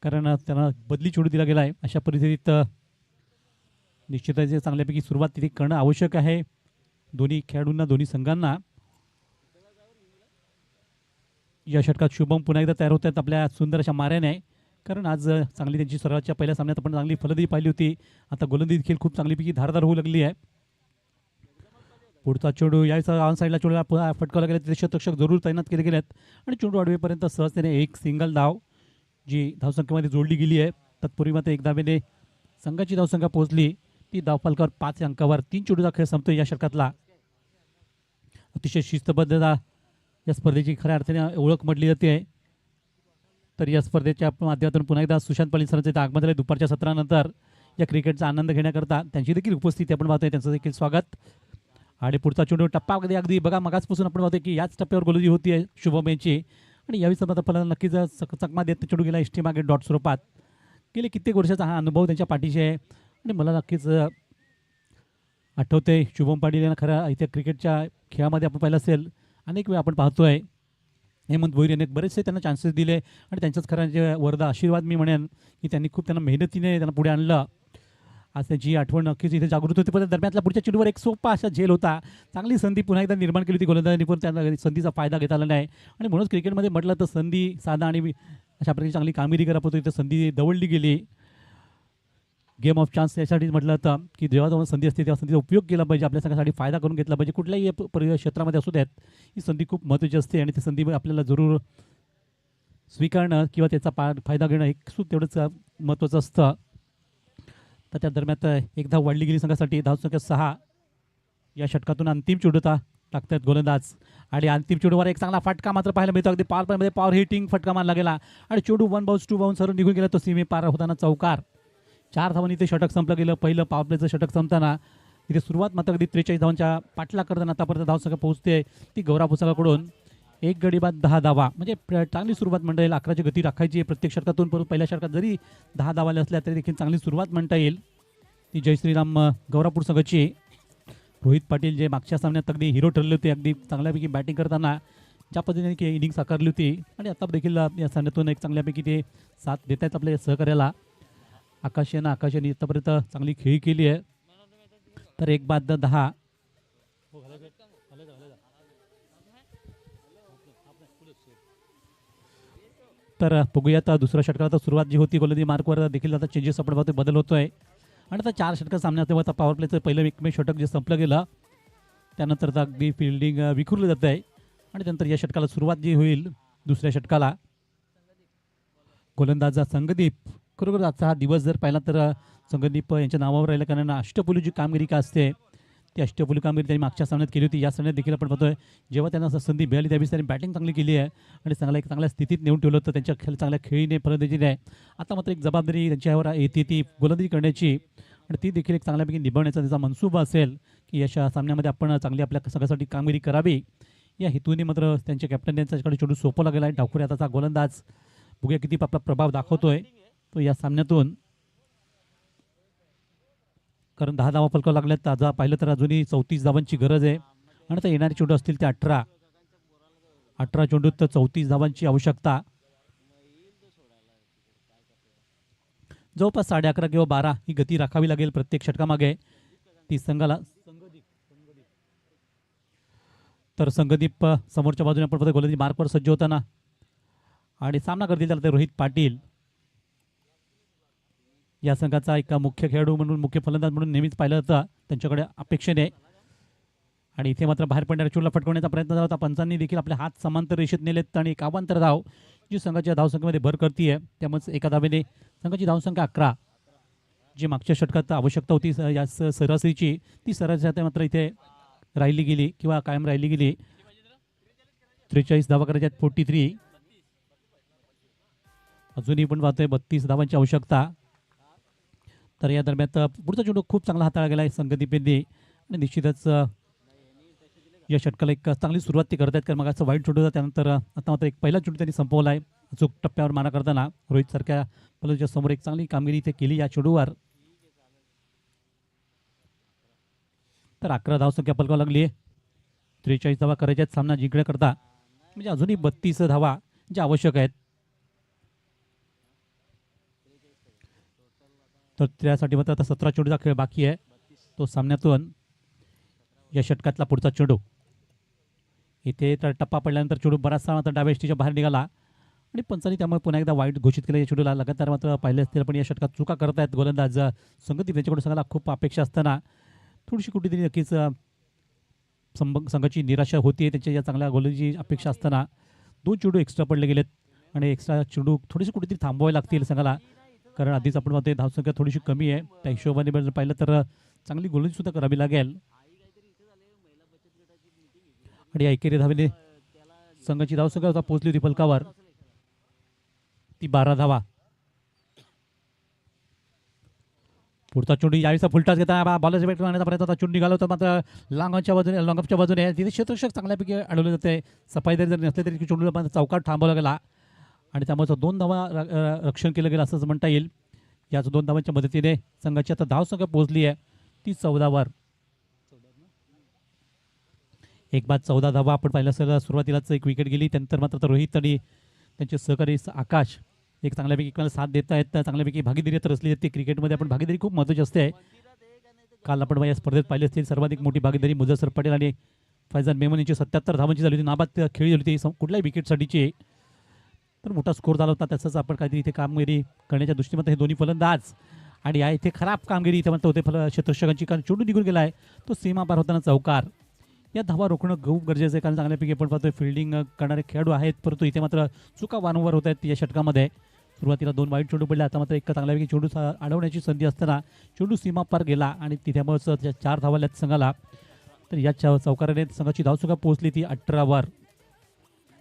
कारण त्यांना बदली चेंडू दिला गेला आहे. अशा परिस्थितीत निश्चितच चांगल्यापैकी सुरुवात तिथे करणं आवश्यक आहे दोन्ही खेळाडूंना, दोन्ही संघांना. या षटकात शुभम पुन्हा एकदा तयार होत आहेत आपल्या सुंदर अशा माऱ्याने, कारण आज चांगली त्यांची सर्वांच्या पहिल्या सामन्यात आपण चांगली फलंदाजी पाहिली होती. आता गोलंदाजी देखील खूप चांगलीपैकी धारदार होऊ लागली आहे. पुढचा चेंडू याचा ऑन साईडला चेंडूला फटकावला गेला, तिथे शतरक्षक जरूर तैनात केले गेलेत आणि चेंडू अडवेपर्यंत सहजतेने एक सिंगल धाव जी धावसंख्येमध्ये जोडली गेली आहे. तत्पूर्वी मात्र एक धावेने संघाची धावसंख्या पोहोचली, ती धावफलकावर 5 अंकावर 3 चेंडूचा खेळ संपतो. या षटकातला अतिशय शिस्तबद्धता या स्पर्धेची खऱ्या अर्थाने ओळख म्हटली जाते. तर या स्पर्धेच्या माध्यमातून पुन्हा एकदा सुशांत पाटील सरांचे आगमन झाले दुपारच्या सत्रानंतर. या क्रिकेटचा आनंद घेण्याकरता त्यांची देखील उपस्थिती आपण पाहतोय, त्यांचं देखील स्वागत. आणि पुढचा चेंडू टप्पा अगदी बघा मगाचपासून आपण पाहतोय की याच टप्प्यावर गोलंदाजी होती आहे शुभम यांची आणि यावेळी समजा आपल्याला नक्कीच चकमा देत चेंडू गेला एसटी मागे डॉट स्वरूपात. गेले कित्येक वर्षाचा हा अनुभव त्यांच्या पाठीशी आहे आणि मला नक्कीच आठवते शुभम पाटील यांना खऱ्या इथे क्रिकेटच्या खेळामध्ये आपण पाहिलं असेल अनेक वेळा आपण पाहतोय हेमंत भोईर यांनी बरेचसे त्यांना चान्सेस दिले आणि त्यांच्याच खरं जे वरदा आशीर्वाद मी म्हणेन की त्यांनी खूप त्यांना मेहनतीने त्यांना पुढे आणलं. आज त्यांची आठवण नक्कीच इथे जागृत होती. पण दरम्यानला पुढच्या चेंडूवर एक सोपा असा झेल होता, चांगली संधी पुन्हा एकदा निर्माण केली होती गोलंदाजांनी, पण त्यांना संधीचा फायदा घेता आला नाही आणि म्हणूनच क्रिकेटमध्ये म्हटलं तर संधी साधा आणि अशा प्रकारची चांगली कामगिरी करत होती, तर संधी दवडली गेली. गेम ऑफ चान्स यासाठी म्हटलं होतं की जेव्हा जेव्हा संधी असते तेव्हा संधीचा उपयोग केला पाहिजे, आपल्या संघासाठी फायदा करून घेतला पाहिजे. कुठल्याही क्षेत्रामध्ये असू द्यात ही संधी खूप महत्त्वाची असते आणि ती संधी आपल्याला जरूर स्वीकारणं किंवा त्याचा फायदा घेणं हे खूप तेवढंच महत्त्वाचं असतं. तर त्या दरम्यान एक धाव वाढली गेली संघासाठी, धावसंख्या 6. या षटकातून अंतिम चेंडू टाकतात गोलंदाज आणि अंतिम चेंडूवर एक चांगला फटका मात्र पाहायला मिळतो. अगदी पॉवर प्लेमध्ये पॉवर हिटिंग फटका मारला गेला आणि चेंडू 1 बाउन्स 2 बाउन्स सर्व निघून गेला, तो सीमे पार होताना चौकार. 4 धावांनी इथे षटक संपलं गेलं. पहिलं पॉवर प्लेचं षटक संपताना इथे सुरुवात मात्र अगदी 43 धावांच्या पाठला करताना आतापर्यंत धावसंख्या पोहोचते ती गौरापूर संघाकडून 1 गडी बाद 10 धावा, म्हणजे चांगली सुरुवात म्हणता येईल. 11ची गती राखायची प्रत्येक षटकातून, परंतु पहिल्या षटकात जरी 10 धावा असल्या तरी देखील चांगली सुरुवात म्हणता येईल ती जय श्रीराम गौरापूर संघाची. रोहित पाटील जे मागच्या सामन्यात अगदी हिरो ठरले होते, अगदी चांगल्यापैकी बॅटिंग करताना ज्या पद्धतीने इनिंग साकारली होती आणि आता देखील या सामन्यातून एक चांगल्यापैकी ते साथ देत आहेत आपल्या सहकार्याला. आकाशाने आतापर्यंत चांगली खेळी केली आहे. तर 1 बाद 10. तर बघूयात दुसऱ्या षटकाला सुरुवात जी होती गोलंदाजी मार्कवर देखील आता चेंजेस आपण पाहतोय, बदल होतोय आणि आता 4 षटक सामन्यात तेव्हा आता पॉवर प्लेचं पहिलं एकमेव षटक जे संपलं गेलं त्यानंतर आता अगदी फिल्डिंग विखुरलं जात आहे आणि त्यानंतर या षटकाला सुरुवात जी होईल दुसऱ्या षटकाला. गोलंदाज संगदीप, खरोखर आजचा हा दिवस जर पाहिला तर संगदीप यांच्या नावावर राहिलं, कारण अष्टपैलू जी कामगिरी का असते ती अष्टपैलू कामगिरी त्यांनी मागच्या सामन्यात केली होती. या सामन्यात देखील आपण पाहतोय जेव्हा त्यांना संधी मिळाली त्यावेळेस त्यांनी बॅटिंग चांगली केली आहे आणि चांगल्या स्थितीत नेऊन ठेवलं होतं त्यांच्या चांगल्या खेळीने फलंदाजीने आहे. आता मात्र एक जबाबदारी त्यांच्यावर येते ती गोलंदाजी करण्याची आणि ती देखील एक चांगल्यापैकी निभावण्याचा त्याचा मनसुबा असेल की या सामन्यामध्ये आपण चांगली आपल्या संघासाठी कामगिरी करावी या हेतूने मात्र त्यांच्या कॅप्टन त्यांच्याकडे चेंडू सोपवला गेला आहे. डावखुरी हाताचा गोलंदाज बघूया किती आपला प्रभाव दाखवतोय तो या सामन्यातून, कारण 10 धावा फलकावं लागल्यात. आता पाहिलं तर अजूनही 34 धावांची गरज आहे आणि आता येणारे चेंडू असतील ते 18 चेंडूत तर 34 धावांची आवश्यकता. जवळपास 11.5 किंवा 12 ही गती राखावी लागेल प्रत्येक षटकामागे ती संघाला. तर संघदीप समोरच्या बाजूने आपण गोलंदाजी मार्कवर सज्ज होताना आणि सामना करतील त्याला ते रोहित पाटील या संघाचा एक मुख्य खेळाडू म्हणून मुख्य फलंदाज म्हणून नेहमीच पाहिलं जातं त्यांच्याकडे अपेक्षेने. आणि इथे मात्र बाहेर पडणाऱ्या चेंडूला फटकवण्याचा प्रयत्न झाला होता. पंचांनी देखील आपले हात समांतर रेषेत नेलेत आणि एक अवांतर धाव जी संघाच्या धावसंख्येमध्ये भर करते. त्यामुळे एका धावेने संघाची धावसंख्या 11 जी मागच्या षटकात आवश्यकता होती या सरासरीची ती सरासरी मात्र इथे राहिली गेली किंवा कायम राहिली गेली. 43 धावा करायच्या 43. अजूनही पण पाहतोय 32 धावांची आवश्यकता. तर या दरम्यान पुढचा चेंडू खूप चांगला हाताळला गेला आहे संघदीपेंनी आणि निश्चितच या षटकाला एक चांगली सुरुवात ते करत आहेत. कारण मग असं वाईट चेंडू होता त्यानंतर आता मात्र एक पहिला चेंडू त्यांनी संपवला आहे. अचूक टप्प्यावर मारा करताना रोहित सारख्या फलंदाजाच्या समोर एक चांगली कामगिरी इथे केली या चेंडूवर. तर 11 धावसंख्या फलकावं लागली आहे. 43 धावा करायच्या आहेत सामना जिंकण्याकरता, म्हणजे अजूनही 32 धावा ज्या आवश्यक आहेत. तर त्यासाठी मात्र आता 17 चेंडूचा खेळ बाकी आहे. तो सामन्यातून या षटकातला पुढचा चेंडू इथे तर टप्पा पडल्यानंतर चेंडू बराचसा मात्र डाव्या यष्टीच्या बाहेर निघाला आणि पंचांनी त्यामुळे पुन्हा एकदा वाईट घोषित केलं या चेंडूला. लगातार मात्र पाहिले असतील पण या षटकात चुका करत आहेत गोलंदाज. संघदीप त्यांच्याकडून संघाला खूप अपेक्षा असताना थोडीशी कुठेतरी नक्कीच संघाची निराशा होती. त्यांच्या या चांगल्या गोलंदाजी अपेक्षा असताना 2 चेंडू एक्स्ट्रा पडले गेलेत आणि एक्स्ट्रा चेंडू थोडीशी कुठेतरी थांबवावे लागतील संघाला, कारण आधीच आपण पाहतोय धावसंख्या थोडीशी कमी आहे. त्या हिशोबाने पाहिलं तर चांगली गोलंदाजी सुद्धा करावी लागेल. आणि या एकेरी धावेने संघाची धावसंख्या होता पोहोचली होती फलकावर ती 12 धावा. पुढचा चेंडू यावेळेचा फुलटाच घेताना बॉलरच्या बॅट करण्याचा प्रयत्न होता. चेंडू निघाला होता मात्र लॉंगच्या बाजूने लॉंगअपच्या बाजूने तिथे क्षेत्ररक्षक चांगल्यापैकी आढळले जाते. सफाईदारी जर नसले तरी चेंडूला चौकात थांबवला गेला आणि त्यामुळे 2 धावा रक्षण केलं गेलं असं म्हणता येईल. याच 2 धावांच्या मदतीने संघाची आता धावसंख्या पोहोचली आहे ती 14वर. एक बाद 14 धावा आपण पाहिलं असेल. सुरुवातीलाच एक विकेट गेली, त्यानंतर मात्र रोहित आणि त्यांचे सहकारी आकाश एक चांगल्यापैकी एकमेकांना साथ देत आहेत. चांगल्यापैकी भागीदारी तर असली जाते क्रिकेटमध्ये. आपण भागीदारी खूप महत्त्वाची असते. काल आपण या स्पर्धेत पाहिली असतील सर्वाधिक मोठी भागीदारी मुदस्सर पटेल आणि फैजान मेमन यांची 77 धावांची झाली होती. नाबाद खेळी झाली होती कुठल्याही विकेटसाठीची. तर मोठा स्कोर झाला होता. तसंच आपण काहीतरी इथे कामगिरी करण्याच्या दृष्टीने हे दोन्ही फलंदाज आणि या इथे खराब कामगिरी इथे म्हणतो होते क्षेत्ररक्षकांची, कारण चेंडू निघून गेला आहे तो सीमा पार होताना चौकार. या धावा रोखणं खूप गरजेचं आहे, कारण चांगल्यापैकी आपण पाहतोय फिल्डिंग करणारे खेळाडू आहेत, परंतु इथे मात्र चुका वारंवार होत आहेत या षटकामध्ये. सुरुवातीला 2 वाईट चेंडू पडले, आता मात्र एक चांगल्यापैकी चेंडू अडवण्याची संधी असताना चेंडू सीमा पार गेला आणि तिथे 4 धावा आल्यात संघाला. तर या चौकाराने संघाची धावसंख्या पोहोचली ती 18वर.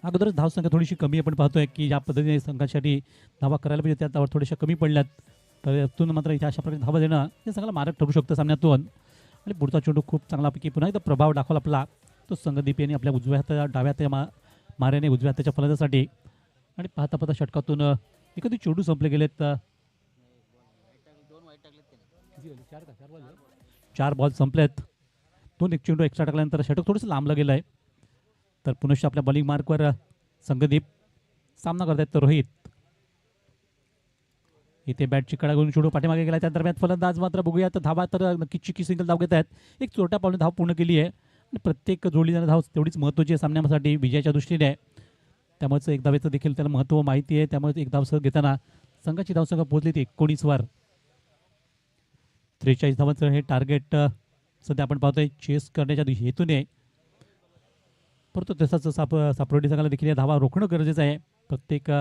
अगोदरच धावसंख्या थोडीशी कमी आपण पाहतोय की ज्या पद्धतीने संघासाठी धावा करायला पाहिजे त्या धावा थोड्याशा कमी पडल्यात. तर यातून मात्र इथे अशा प्रकारे धावा देणं हे संघाला मारक ठरू शकतं सामन्यातून. आणि पुढचा चेंडू खूप चांगलापैकी पुन्हा एकदा प्रभाव दाखवला आपला तो संघदीप यांनी आपल्या उजव्या हाताच्या डाव्या हाताच्या माऱ्याने उजव्या हाताच्या फलंदाजासाठी. आणि पाहता पाहता षटकातून एखादी चेंडू संपले गेलेत. 4 बॉल संपलेत. 2 एक चेंडू एक्स्ट्रा टाकल्यानंतर षटक थोडंसं लांबलं गेलं आहे. तर पुनश्च आपल्या बॉलिंग मार्कवर संघदीप सामना करतायत. तर रोहित इथे बॅटची कडा घेऊन चेंडू पाठीमागे गेला. त्या दरम्यान फलंदाज मात्र बघूया तर धावा तर नक्कीच चिकी सिंगल धाव घेत आहेत. एक चोरट्या पावलं धाव पूर्ण केली आहे आणि प्रत्येक जोडीदार धाव तेवढीच महत्त्वाची आहे सामन्यासाठी विजयाच्या दृष्टीने. त्यामुळेच एक धावेचं देखील त्याला महत्त्व माहिती आहे. त्यामुळे एक धाव घेताना संघाची धावसंख्या पोहोचली ती 19वर. 43 धावांचं हे टार्गेट सध्या आपण पाहतोय चेस करण्याच्या हेतूने. परंतु तसाच सापरोडी संघाला देखील धावा रोखणं गरजेचं आहे. प्रत्येक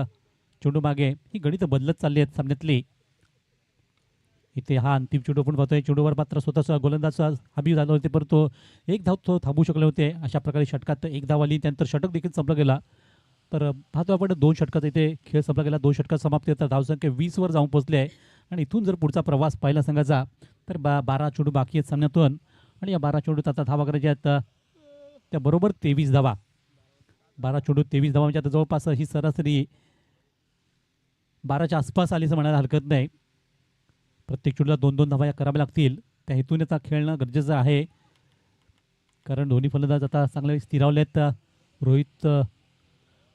चेंडू मागे ही गणितं बदलत चालली आहेत सामन्यातली. इथे हा अंतिम चेंडू आपण पाहतोय. चेंडूवर मात्र स्वतःचा गोलंदाज हबी झाले होते, परंतु एक धाव तो थांबू शकले होते. अशा प्रकारे षटकात एक धाव आली, त्यानंतर षटक देखील संपला गेला. तर पाहतो आपण 2 षटकात इथे खेळ संपला गेला. 2 षटकात समाप्ती होता. धावसंख्या 20 वर जाऊन पोहोचली आहे आणि इथून जर पुढचा प्रवास पाहिला संघाचा तर 12 चेंडू बाकी आहेत सामन्यातून आणि या 12 चेंडूत आता धावा करायच्या आहेत त्या बरोबर 23 धावा. 12 चेंडू 23 धावा म्हणजे आता जवळपास ही सरासरी 12च्या आसपास आली असं म्हणायला हरकत नाही. प्रत्येक चेंडूला 2-2 धावा या कराव्या लागतील. त्या हेतून आता खेळणं गरजेचं आहे, कारण दोन्ही फलंदाज आता चांगले स्थिरावले आहेत. रोहित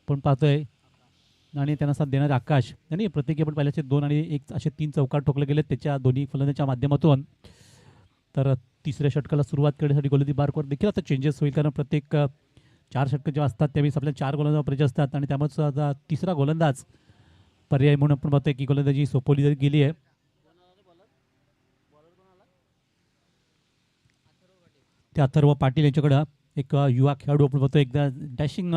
पण पाहतोय आणि त्यांना साथ देणारे आकाश यांनी प्रत्येकी आपण पाहिल्याचे 2 आणि 1 असे 3 चौकार ठोकले गेले त्याच्या दोन्ही फलंदाजाच्या माध्यमातून. तर तिसऱ्या षटकाला सुरुवात करण्यासाठी गोलंदाजी बारवर देखील आता चेंजेस होईल, कारण प्रत्येक 4 षटकं जेव्हा असतात त्यावेळेस आपल्याला 4 गोलंदाज वापरायचे असतात आणि त्यामुळे आता तिसरा गोलंदाज पर्याय म्हणून आपण पाहतोय की गोलंदाजी सोपवली गेली आहे. त्या अथर्व पाटील यांच्याकडं एक युवा खेळाडू आपण बघतो, एकदा डॅशिंग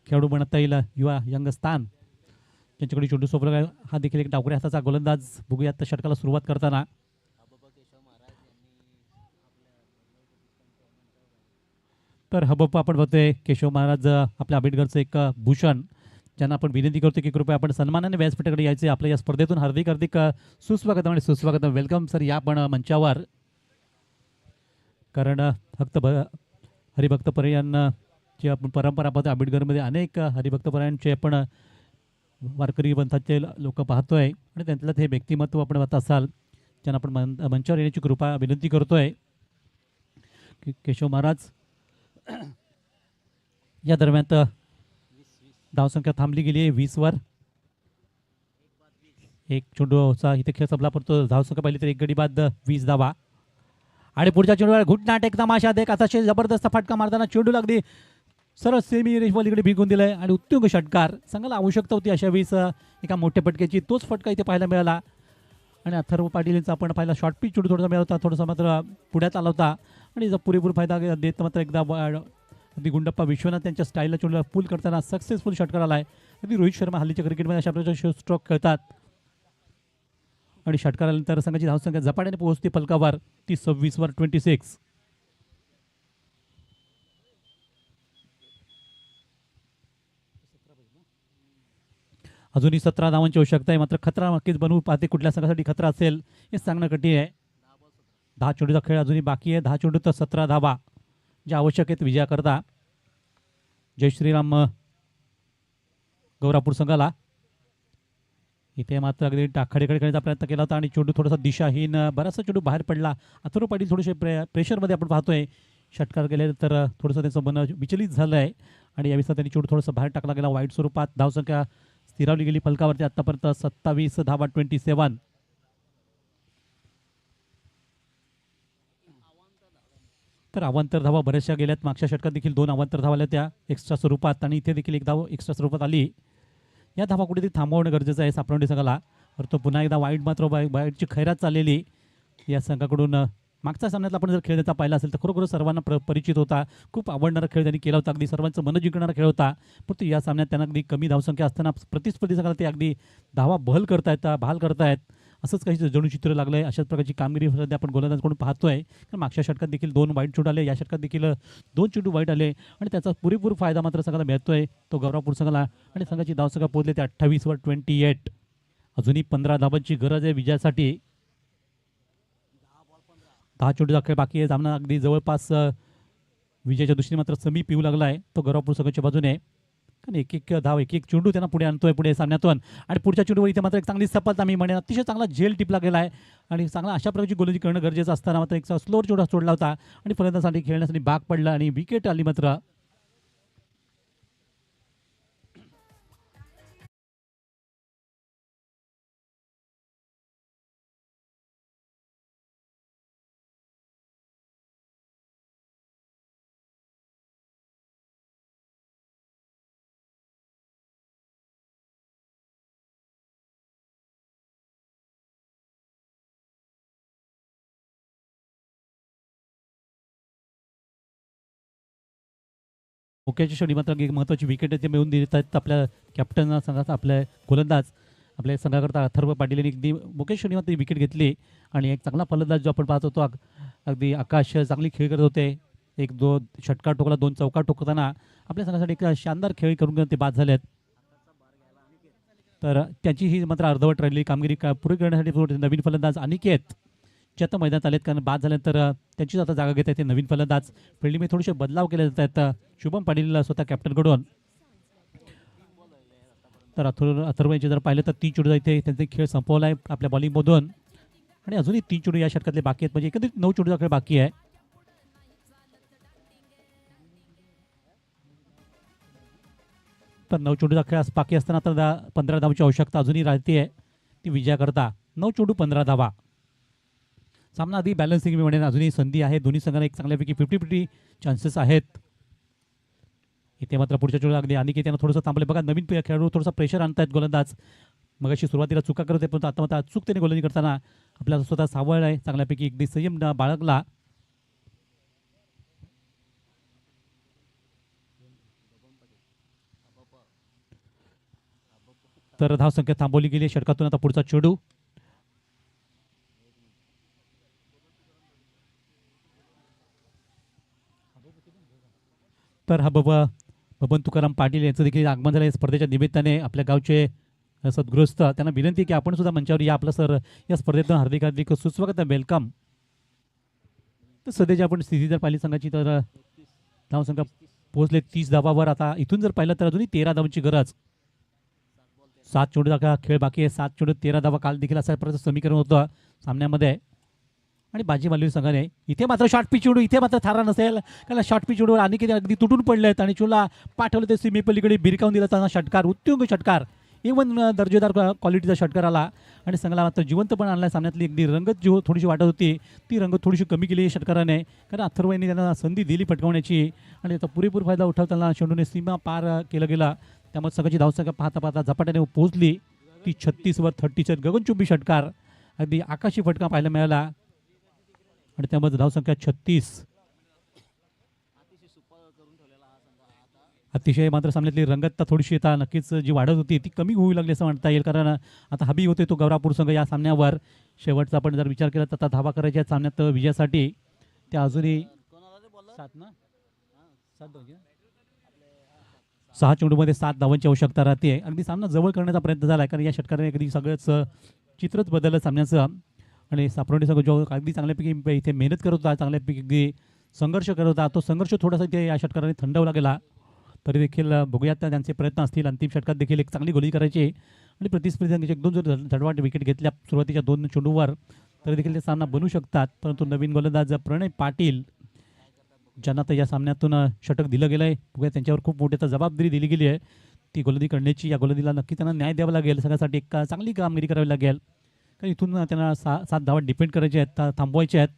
खेळाडू म्हणता येईल, युवा यंग स्थान त्यांच्याकडे चेंडू सोपला. हा देखील एक डावकरी हाताचा गोलंदाज. बघूया आता षटकाला सुरुवात करताना. तर हबप आपण बघतोय केशव महाराज आपल्या आंबेडकरचं एक भूषण, ज्यांना आपण विनंती करतो की कृपया आपण सन्मानाने व्यासपीठाकडे यायचे. आपल्या या स्पर्धेतून हार्दिक हार्दिक सुस्वागतम आणि सुस्वागतम. वेलकम सर या पण मंचावर, कारण हरिभक्त पर्यांची आपण परंपरा पाहतो. आंबेडकरमध्ये अनेक हरिभक्त पर्यांचे आपण वारकरी पंथाचे लोक पाहतोय आणि त्यांच्यात हे व्यक्तिमत्व आपण पाहत असाल, ज्यांना आपण मंचावर येण्याची कृपा विनंती करतोय. केशव महाराज या दरम्यान धावसंख्या थांबली गेली आहे 20 वर. एक चेंडूचा इथे खेळ संपला, परंतु धावसंख्या पाहिली तर एक गडी बाद 20 धावा. आणि पुढच्या चेंडूवर घुटनाट एक तमाशा देख अतिशय जबरदस्त फटका मारताना चेंडू लागली सरळ सेमी रेषेपलीकडे भिंकून दिलाय आणि उत्तुंग षटकार. संघाला आवश्यकता होती अशा वेळेस एका मोठ्या फटक्याची. तोच फटका इथे पाहायला मिळाला आणि अथर्व पाटील यांचा आपण पाहिला शॉर्ट पिच चेंडू थोडासा मिळाला होता, थोडासा मात्र पुढ्यात आला होता आणि जर पुरेपूर फायदा देत मात्र एकदा अगदी गुंडप्पा विश्वनाथ त्यांच्या स्टाईलला चेंडूला पूल करताना सक्सेसफुल षटकार आलाय. अगदी रोहित शर्मा हल्लीच्या क्रिकेटमध्ये अशा प्रकारचे स्ट्रोक खेळतात आणि षटकार आल्यानंतर संघाची धावसंख्या झपाट्याने पोहोचते फलकावर. ती 26 वर 26. अजूनही 17 धावांची आवश्यकता आहे, मात्र खतरा नक्कीच बनवू पाहते. कुठल्या संघासाठी खतरा असेल हे सांगणं कठीण आहे. 10 चेंडूचा खेळ अजूनही बाकी आहे. 10 चेंडू तर 17 धावा ज्या आवश्यक आहेत विजयाकरता. जय श्रीराम गौरापूर संघाला इथे मात्र अगदी टाखाडीकडे खेळण्याचा प्रयत्न केला होता आणि चेंडू थोडासा दिशाहीन, बराचसा चेंडू बाहेर पडला. अथर्व पाटील थोडेसे प्रेशरमध्ये आपण पाहतोय. षटकार गेले तर थोडंसं त्यांचं मन विचलित झालं आहे आणि यावेळेस त्यांनी चेंडू थोडंसं बाहेर टाकला गेला वाईट स्वरूपात. धावसंख्या स्थिरावली गेली फलकावरती आतापर्यंत 27 धावा 27. तर अवांतर धावा बऱ्याचशा गेल्यात. मागच्या षटकात देखील 2 अवांतर धावा आल्या त्या एक्स्ट्रा स्वरूपात आणि इथे देखील एक धाव एक्स्ट्रा स्वरूपात आली. या धावा कुठेतरी थांबवणं गरजेचं आहे सापडवणे संघाला. तर तो पुन्हा एकदा वाईट मात्र वाईटची खैरात चाललेली या संघाकडून. मागच्या सामन्यात आपण जर खेळ त्याचा पाहिला असेल तर खरोखर सर्वांना परिचित होता. खूप आवडणारा खेळ त्यांनी केला होता. अगदी सर्वांचं मन जिंकणारा खेळ होता. परंतु या सामन्यात त्यांना अगदी कमी धावसंख्या असताना प्रतिस्पर्धी संघाला ते अगदी धावा बहाल करतायत. असंच काही जणू चित्र लागलं आहे. अशाच प्रकारची कामगिरी सध्या आपण गोलंदाजाकडून पाहतोय. कारण मागच्या षटकात देखील 2 वाईट चेंडू आले, या षटकात देखील 2 चेंडू वाईट आले आणि त्याचा पुरेपूर फायदा मात्र संघाला मिळतोय तो गौरापूर संघाला. आणि संघाची धावसंख्या पोहोचली ते 28 वर 28. अजूनही 15 धावांची गरज आहे विजयासाठी. 10 चेंडूचा खेळ बाकी आहे. सामना अगदी जवळपास विजयाच्या दृष्टीने मात्र समीप येऊ लागला आहे तो गौरापूर संघाच्या बाजूने. कारण एक धाव एक चेंडू त्यांना पुढे आणतोय पुढे सामन्यातून. आणि पुढच्या चेंडूवर इथे मात्र एक चांगली सफलता मी म्हणेन. अतिशय चांगला झेल टिपला गेला आहे आणि चांगला अशा प्रकारची गोलंदाजी करणं गरजेचं असताना मात्र एक स्लोअर चेंडू सोडला होता आणि फलंदाजासाठी खेळण्यासाठी भाग पडला आणि विकेट आली मात्र. मुख्याच्या क्षणी मात्र एक महत्त्वाची विकेट ते मिळवून देत आहेत आपल्या कॅप्टन संघाचा आपल्या गोलंदाज आपल्या संघाकरता अथर्व पाटील यांनी अगदी मुकेश निवांत विकेट घेतली आणि एक चांगला फलंदाज जो आपण पाहत होतो अगदी आकाश चांगली खेळ करत होते. एक दोन षटकार ठोकला, 2 चौकार ठोकताना आपल्या संघासाठी एक शानदार खेळ करून ते बाद झालेत. तर त्यांची ही मात्र अर्धवट राहिलेली कामगिरी पुढे करण्यासाठी नवीन फलंदाज अनिकेत जे आता मैदानात आलेत, कारण बाद झाल्यानंतर त्यांचीच आता जागा घेत आहेत ते नवीन फलंदाज. फिल्डिंगमध्ये थोडेसे बदलाव केले जात आहेत शुभम पाटील स्वतः कॅप्टनकडून. तर अथर्व यांचे जर पाहिलं तर 3 चेंडू इथे त्यांचा खेळ संपवला आहे आपल्या बॉलिंगमधून आणि अजूनही 3 चेंडू या षटकातले बाकी आहेत, म्हणजे एकंदरीत 9 चेंडूचा खेळ बाकी आहे. तर 9 चेंडूचा खेळ बाकी असताना आता 15 धावांची आवश्यकता अजूनही राहते आहे ती विजयाकरता. 9 चेंडू 15 धावा. सामना आधी बॅलन्सिंग मी म्हणेन, अजूनही संधी आहे दोन्ही संघांना, एक चांगल्यापैकी 50-50 चान्सेस आहेत. इथे मात्र पुढच्या चेंडूला अगदी अनिकेत यांना थोडंसं थांबले. बघा नवीन खेळाडू थोडासा प्रेशर आणतायत गोलंदाज. मग अशी सुरुवातीला चुका करत होते, पण आता मात्र अचूकतेने गोलंदाजी करताना आपल्याला स्वतः सावळ आहे, चांगल्यापैकी अगदी संयम बाळगला. तर धावसंख्या थांबवली गेली षटकातून. आता पुढचा चेंडू तर हा बबन तुकाराम पाटील यांचं देखील आगमन झालं स्पर्धेच्या निमित्ताने. आपल्या गावचे सद्गृहस्थ त्यांना विनंती की आपण सुद्धा मंचावर या, आपलं सर या स्पर्धेतून हार्दिक हार्दिक सुस्वागत आहे, वेलकम. तर सध्याची आपण स्थिती जर पाहिली संघाची तर धावसंख्या पोहोचले 30 धावावर. आता इथून जर पाहिलं तर अजूनही 13 धावांची गरज. 7 चेंडूचा खेळ बाकी आहे. 7 चेंडू 13 धावा. काल देखील असा प्रकारचं समीकरण होतं सामन्यामध्ये आणि बाजी मारलेली संघाने. इथे मात्र शॉर्ट पिच चेंडू, इथे मात्र थारा नसेल कारण शॉर्ट पिच चेंडूवर अनेक अगदी तुटून पडलेत आणि चेंडूला पाठवलं ते सीमेपलीकडे भिरकावून दिला त्यांना षटकार, उत्तुंग षटकार, इव्हन दर्जेदार क्वालिटीचा षटकार आला आणि संघाला मात्र जिवंत पण आणला. सामन्यातली अगदी रंगत जी थोडीशी वाटत होती ती रंगत थोडीशी कमी केली षटकाराने, कारण अथर्व यांनी त्यांना संधी दिली फटकावण्याची आणि त्याचा पुरेपूर फायदा उठवताना चेंडूने सीमा पार केलं गेला. त्यामुळे संघाची धावसंख्या पाहता पाहता झपाट्याने पोहोचली ती 36 वर 30. गगनचुंबी षटकार, अगदी आकाशी फटका पाहायला मिळाला आणि त्यामध्ये धावसंख्या 36. अतिशय मात्र सामन्यातली रंगतता थोडीशी आता नक्कीच जी वाढत होती ती कमी होऊ लागली असं म्हणता येईल, कारण आता हबी होते तो गौरापूर संघ या सामन्यावर. शेवटचा आपण जर विचार केला तर आता धावा करायच्या सामन्यात विजयासाठी त्या अजूनही 6 चेंडूमध्ये 7 धावांची आवश्यकता राहते. अगदी सामना जवळ करण्याचा प्रयत्न झाला, कारण या षटकाराने अगदी सगळंच चित्रच बदललं सामन्याचं आणि सापरोंडी संघ जो अगदी चांगल्यापैकी इथे मेहनत करत होता, चांगल्यापैकी अगदी संघर्ष करत होता, तो संघर्ष थोडासा इथे या षटकाराने थंडावला गेला. तरी देखील बघूयात त्यांचे प्रयत्न असतील. अंतिम षटकात देखील एक चांगली गोली करायची आणि प्रतिस्पर्धी 1-2 जर झडवाट विकेट घेतल्या सुरुवातीच्या 2 चेंडूवर तरी देखील ते सामना बनू शकतात. परंतु नवीन गोलंदाज प्रणय पाटील ज्यांना तर या सामन्यातून षटक दिलं गेलं आहे, बघूया त्यांच्यावर खूप मोठी आता जबाबदारी दिली गेली आहे ती गोलंदाजी करण्याची. या गोलंदाजीला नक्की त्यांना न्याय द्यावा लागेल, सगळ्यासाठी एक चांगली कामगिरी करावी लागेल, कारण इथून त्यांना 7 धावा डिपेंड करायचे आहेत, थांबवायचे आहेत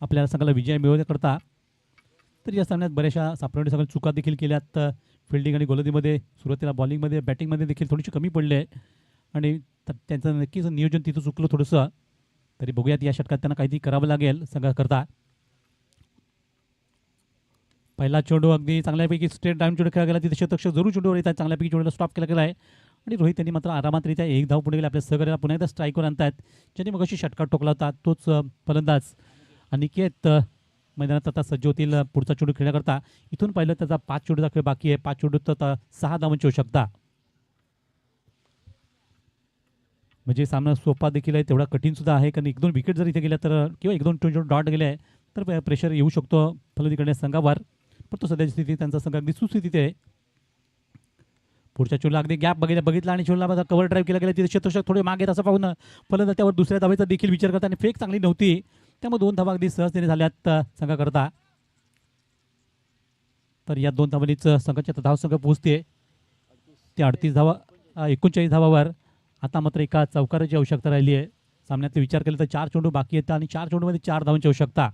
आपल्याला संघाला विजय मिळवण्याकरता. तर या सामन्यात बऱ्याचशा सापरोंडी सगळ्या चुका देखील केल्यात. फिल्डिंग आणि गोलंदाजीमध्ये सुरुवातीला बॉलिंगमध्ये बॅटिंगमध्ये देखील थोडीशी कमी पडली आहे आणि त्यांचं नक्कीच नियोजन तिथं चुकलं थोडंसं. तरी बघूयात या षटकात त्यांना काहीतरी करावं लागेल संघाकरता. पहिला चेंडू अगदी चांगल्यापैकी स्ट्रेट डाऊन चेंडू खेळला गेला, तिथे शतक जरूर चेंडूवर येतात, चांगल्यापैकी चेंडूला स्टॉप केला गेला आहे आणि रोहित यांनी मात्र आरामातरित्या 1 धाव पुढे गेले. आपल्या सहकार्याला पुन्हा एकदा स्ट्राईकवर आणतात, ज्यांनी मग अशी षटकार ठोकला होता तोच फलंदाज अनिकेत मैदानात आता सज्ज होतील पुढचा चेंडू खेळण्याकरता. इथून पाहिलं त्याचा 5 चेंडूचा खेळ बाकी आहे. 5 चेंडूत आता 6 धावांची आवश्यकता, म्हणजे सामना सोपा देखील आहे तेवढा कठीण सुद्धा आहे, कारण 1-2 विकेट जर इथे गेल्या तर किंवा 1-2 चेंडू डॉट गेले तर प्रेशर येऊ शकतो फलंदाजी करण्याच्या संघावर. पण तो सध्याची स्थिती त्यांचा संघ अगदी सुस्थितीत आहे. पुढच्या चेंडूला अगदी गॅप बघितला आणि चेंडूला कव्हर ड्राईव्ह केला गेला, तिथे क्षेत्ररक्षक थोडे मागे असं पाहून फलंदाज त्यावर दुसऱ्या धावेचा देखील विचार करतात आणि फेक चांगली नव्हती, त्यामुळे 2 धावा अगदी सहजतेने झाल्यात संघाकरता. तर या 2 धावांनीच संघाची आता धावसंख्या पोहोचते ते 38 धावा 39 धावावर. आता मात्र एका चौकाराची आवश्यकता राहिली आहे. सामन्यात विचार केला तर 4 चेंडू बाकी आहेत आणि 4 चेंडूमध्ये 4 धावांची आवश्यकता.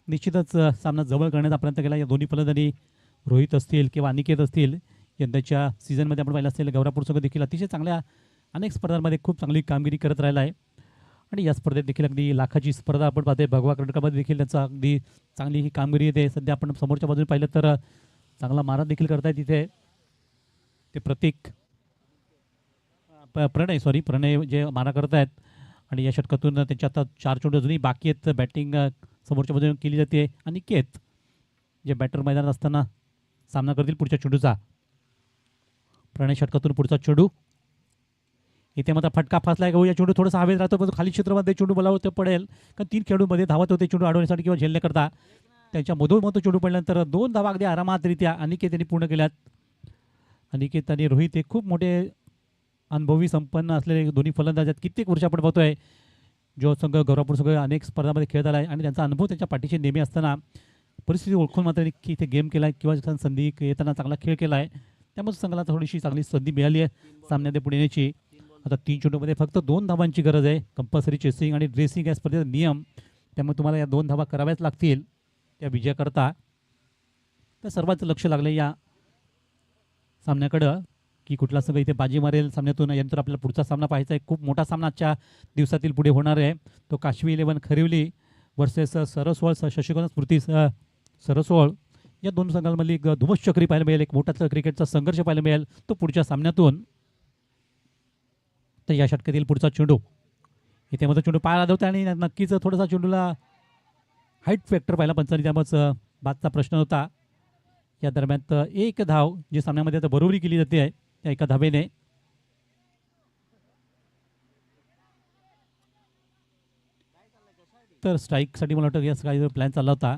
निश्चितच सामना जवळ करण्याचा प्रयत्न केला या दोन्ही फलंदाजांनी. रोहित असतील किंवा अनिकेत असतील, यंदाच्या सीझनमध्ये आपण पाहिलं असेल गौरापूर संघ देखील अतिशय चांगल्या अनेक स्पर्धांमध्ये खूप चांगली कामगिरी करत राहिला आहे आणि या स्पर्धेत देखील अगदी लाखाची स्पर्धा आपण पाहतोय. भगवा कर्नाटकामध्ये देखील त्यांचा अगदी चांगली ही कामगिरी येते. सध्या आपण समोरच्या बाजूने पाहिलं तर चांगला मारा देखील करतायत तिथे. ते प्रतीक प्रणय जे मारा करत आहेत आणि या षटकातून त्यांच्या आता 4 चेंडू अजूनही बाकी आहेत. बॅटिंग समोरच्या बाजूने केली जाते. अनिकेत जे बॅटर मैदानात असताना सामना करतील पुढच्या चेंडूचा. प्रणय षटकातून पुढचा चेंडू. इथे मात्र फटका फासला आहे. या चेंडू थोडासा हवेत राहतो, पण खाली क्षेत्रामध्ये चेंडू बोलावं पडेल, कारण 3 खेळाडूमध्ये धावत होते चेंडू अडवण्यासाठी किंवा झेलण्याकरता. त्यांच्या मधोमध चेंडू पडल्यानंतर 2 धावा अगदी आरामातरित्या अनिकेत यांनी पूर्ण केल्यात. अनिकेत आणि रोहित हे खूप मोठे अनुभवी संपन्न असलेले दोन्ही फलंदाज आहेत. कित्येक वर्ष आपण पाहतोय जो संघ गौरवपूर संघ अनेक स्पर्धामध्ये खेळत आला आहे आणि त्यांचा अनुभव त्यांच्या पाठीशी नेहमी असताना परिस्थिती ओळखून मात्र की इथे गेम केला आहे किंवा संधी येताना चांगला खेळ केला आहे. त्यामुळे संघाला थोडीशी चांगली संधी मिळाली आहे सामन्यामध्ये पुढे येण्याची. आता 3 चेंडूमध्ये फक्त 2 धावांची गरज आहे. कंपल्सरी चेसिंग आणि ड्रेसिंग या स्पर्धेचा नियम, त्यामुळे तुम्हाला या 2 धावा कराव्याच लागतील त्या विजयाकरता. तर सर्वांचं लक्ष लागलं या सामन्याकडं की कुठला संघ इथे बाजी मारेल सामन्यातून. यानंतर आपल्याला पुढचा सामना पाहायचा आहे. खूप मोठा सामना आजच्या दिवसातील पुढे होणार आहे. तो काशवी 11 खरिवली वर्सेस सरसवळ शशिकांत स्मृती सरसवळ या 2 संघांमधली एक धुमस चक्री पाहायला मिळेल. एक मोठा क्रिकेटचा संघर्ष पाहायला मिळेल तो पुढच्या सामन्यातून. तर या षटकातील पुढचा चेंडू. इथे मात्र चेंडू पायाला धावतो आणि नक्कीच थोडासा चेंडूला हाईट फॅक्टर पाहिला पंचांनी, त्यामुळेच बादचा प्रश्न होता. या दरम्यान 1 धाव जी सामन्यामध्ये आता बरोबरी केली जाते आहे त्या एका धावेने. तर स्ट्राईकसाठी मला वाटतं या काही प्लॅन चालला होता,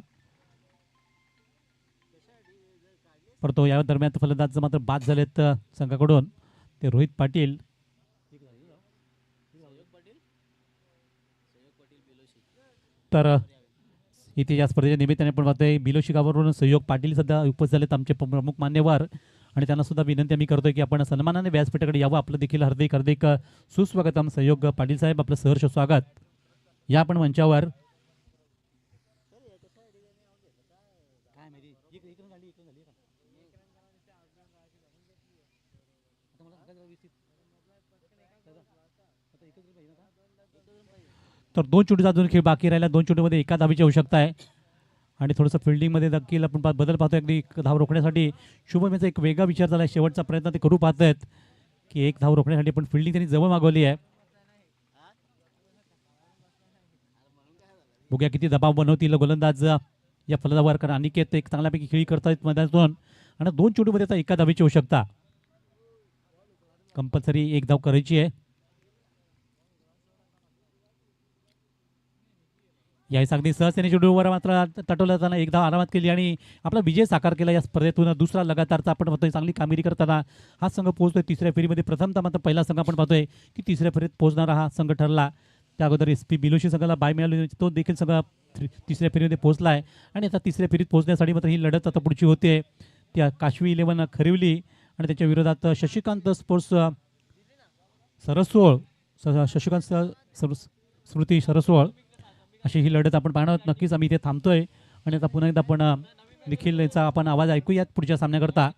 परंतु या दरम्यान फलंदाज मात्र बाद झालेत संघाकडून. ते रोहित पाटील तर इथे या स्पर्धेच्या निमित्ताने आपण पाहतोय बिलोशी गावावरून सहयोग पाटील सध्या उपस्थित झालेत आमचे प्रमुख मान्यवर, आणि त्यांना सुद्धा विनंती आम्ही करतोय की आपण सन्मानाने व्यासपीठाकडे यावं. आपलं देखील हार्दिक सुस्वागतम सहयोग पाटील साहेब, आपलं सहर्ष स्वागत. या आपण मंचावर. तर 2 चेंडूचा अजून खेळ बाकी राहिला. 2 चेंडूमध्ये एका धावेची आवश्यकता आहे आणि थोडंसं फिल्डिंगमध्ये देखील आपण बदल पाहतोय. अगदी धाव रोखण्यासाठी शुभम याचा एक वेगळा विचार झाला आहे. शेवटचा प्रयत्न ते करू पाहत आहेत की 1 धाव रोखण्यासाठी पण फिल्डिंग त्यांनी जवळ मागवली आहे. बघूया किती दबाव बनवतील गोलंदाज या फलंदाजावर, कारण अनिकेत एक चांगल्यापैकी खेळी करतायत मैदानातून आणि 2 चेंडूमध्ये आता एका धावेची आवश्यकता. कंपल्सरी 1 धाव करायची आहे. यावेळेस अगदी सहजतेने चेंडूवर मात्र तटवलं जाताना 1 धाव आरामात केली आणि आपला विजय साकार केला. या स्पर्धेतून दुसरा लगातारचा आपण पाहतोय चांगली कामगिरी करताना हा संघ पोहोचतोय 3ऱ्या फेरीमध्ये. प्रथमतः मात्र पहिला संघ आपण पाहतोय की 3ऱ्या फेरीत पोहोचणारा हा संघ ठरला. त्या अगोदर SP बिलोशी संघाला बाय मिळाली, तो देखील संघ 3ऱ्या फेरीमध्ये पोहोचला आहे आणि आता 3ऱ्या फेरीत पोहोचण्यासाठी मात्र ही लढत आता पुढची होते. त्या काशवी 11 खरिवली आणि त्याच्या विरोधात शशिकांत स्पोर्ट्स सरसवळ, शशिकांत स्मृती सरसवळ, अशी ही लढत आपण पाहणार आहोत. नक्कीच आम्ही इथे थांबतोय आणि आता पुन्हा एकदा आपण निखिल याचा आपण आवाज ऐकूयात पुढच्या सामन्याकरता.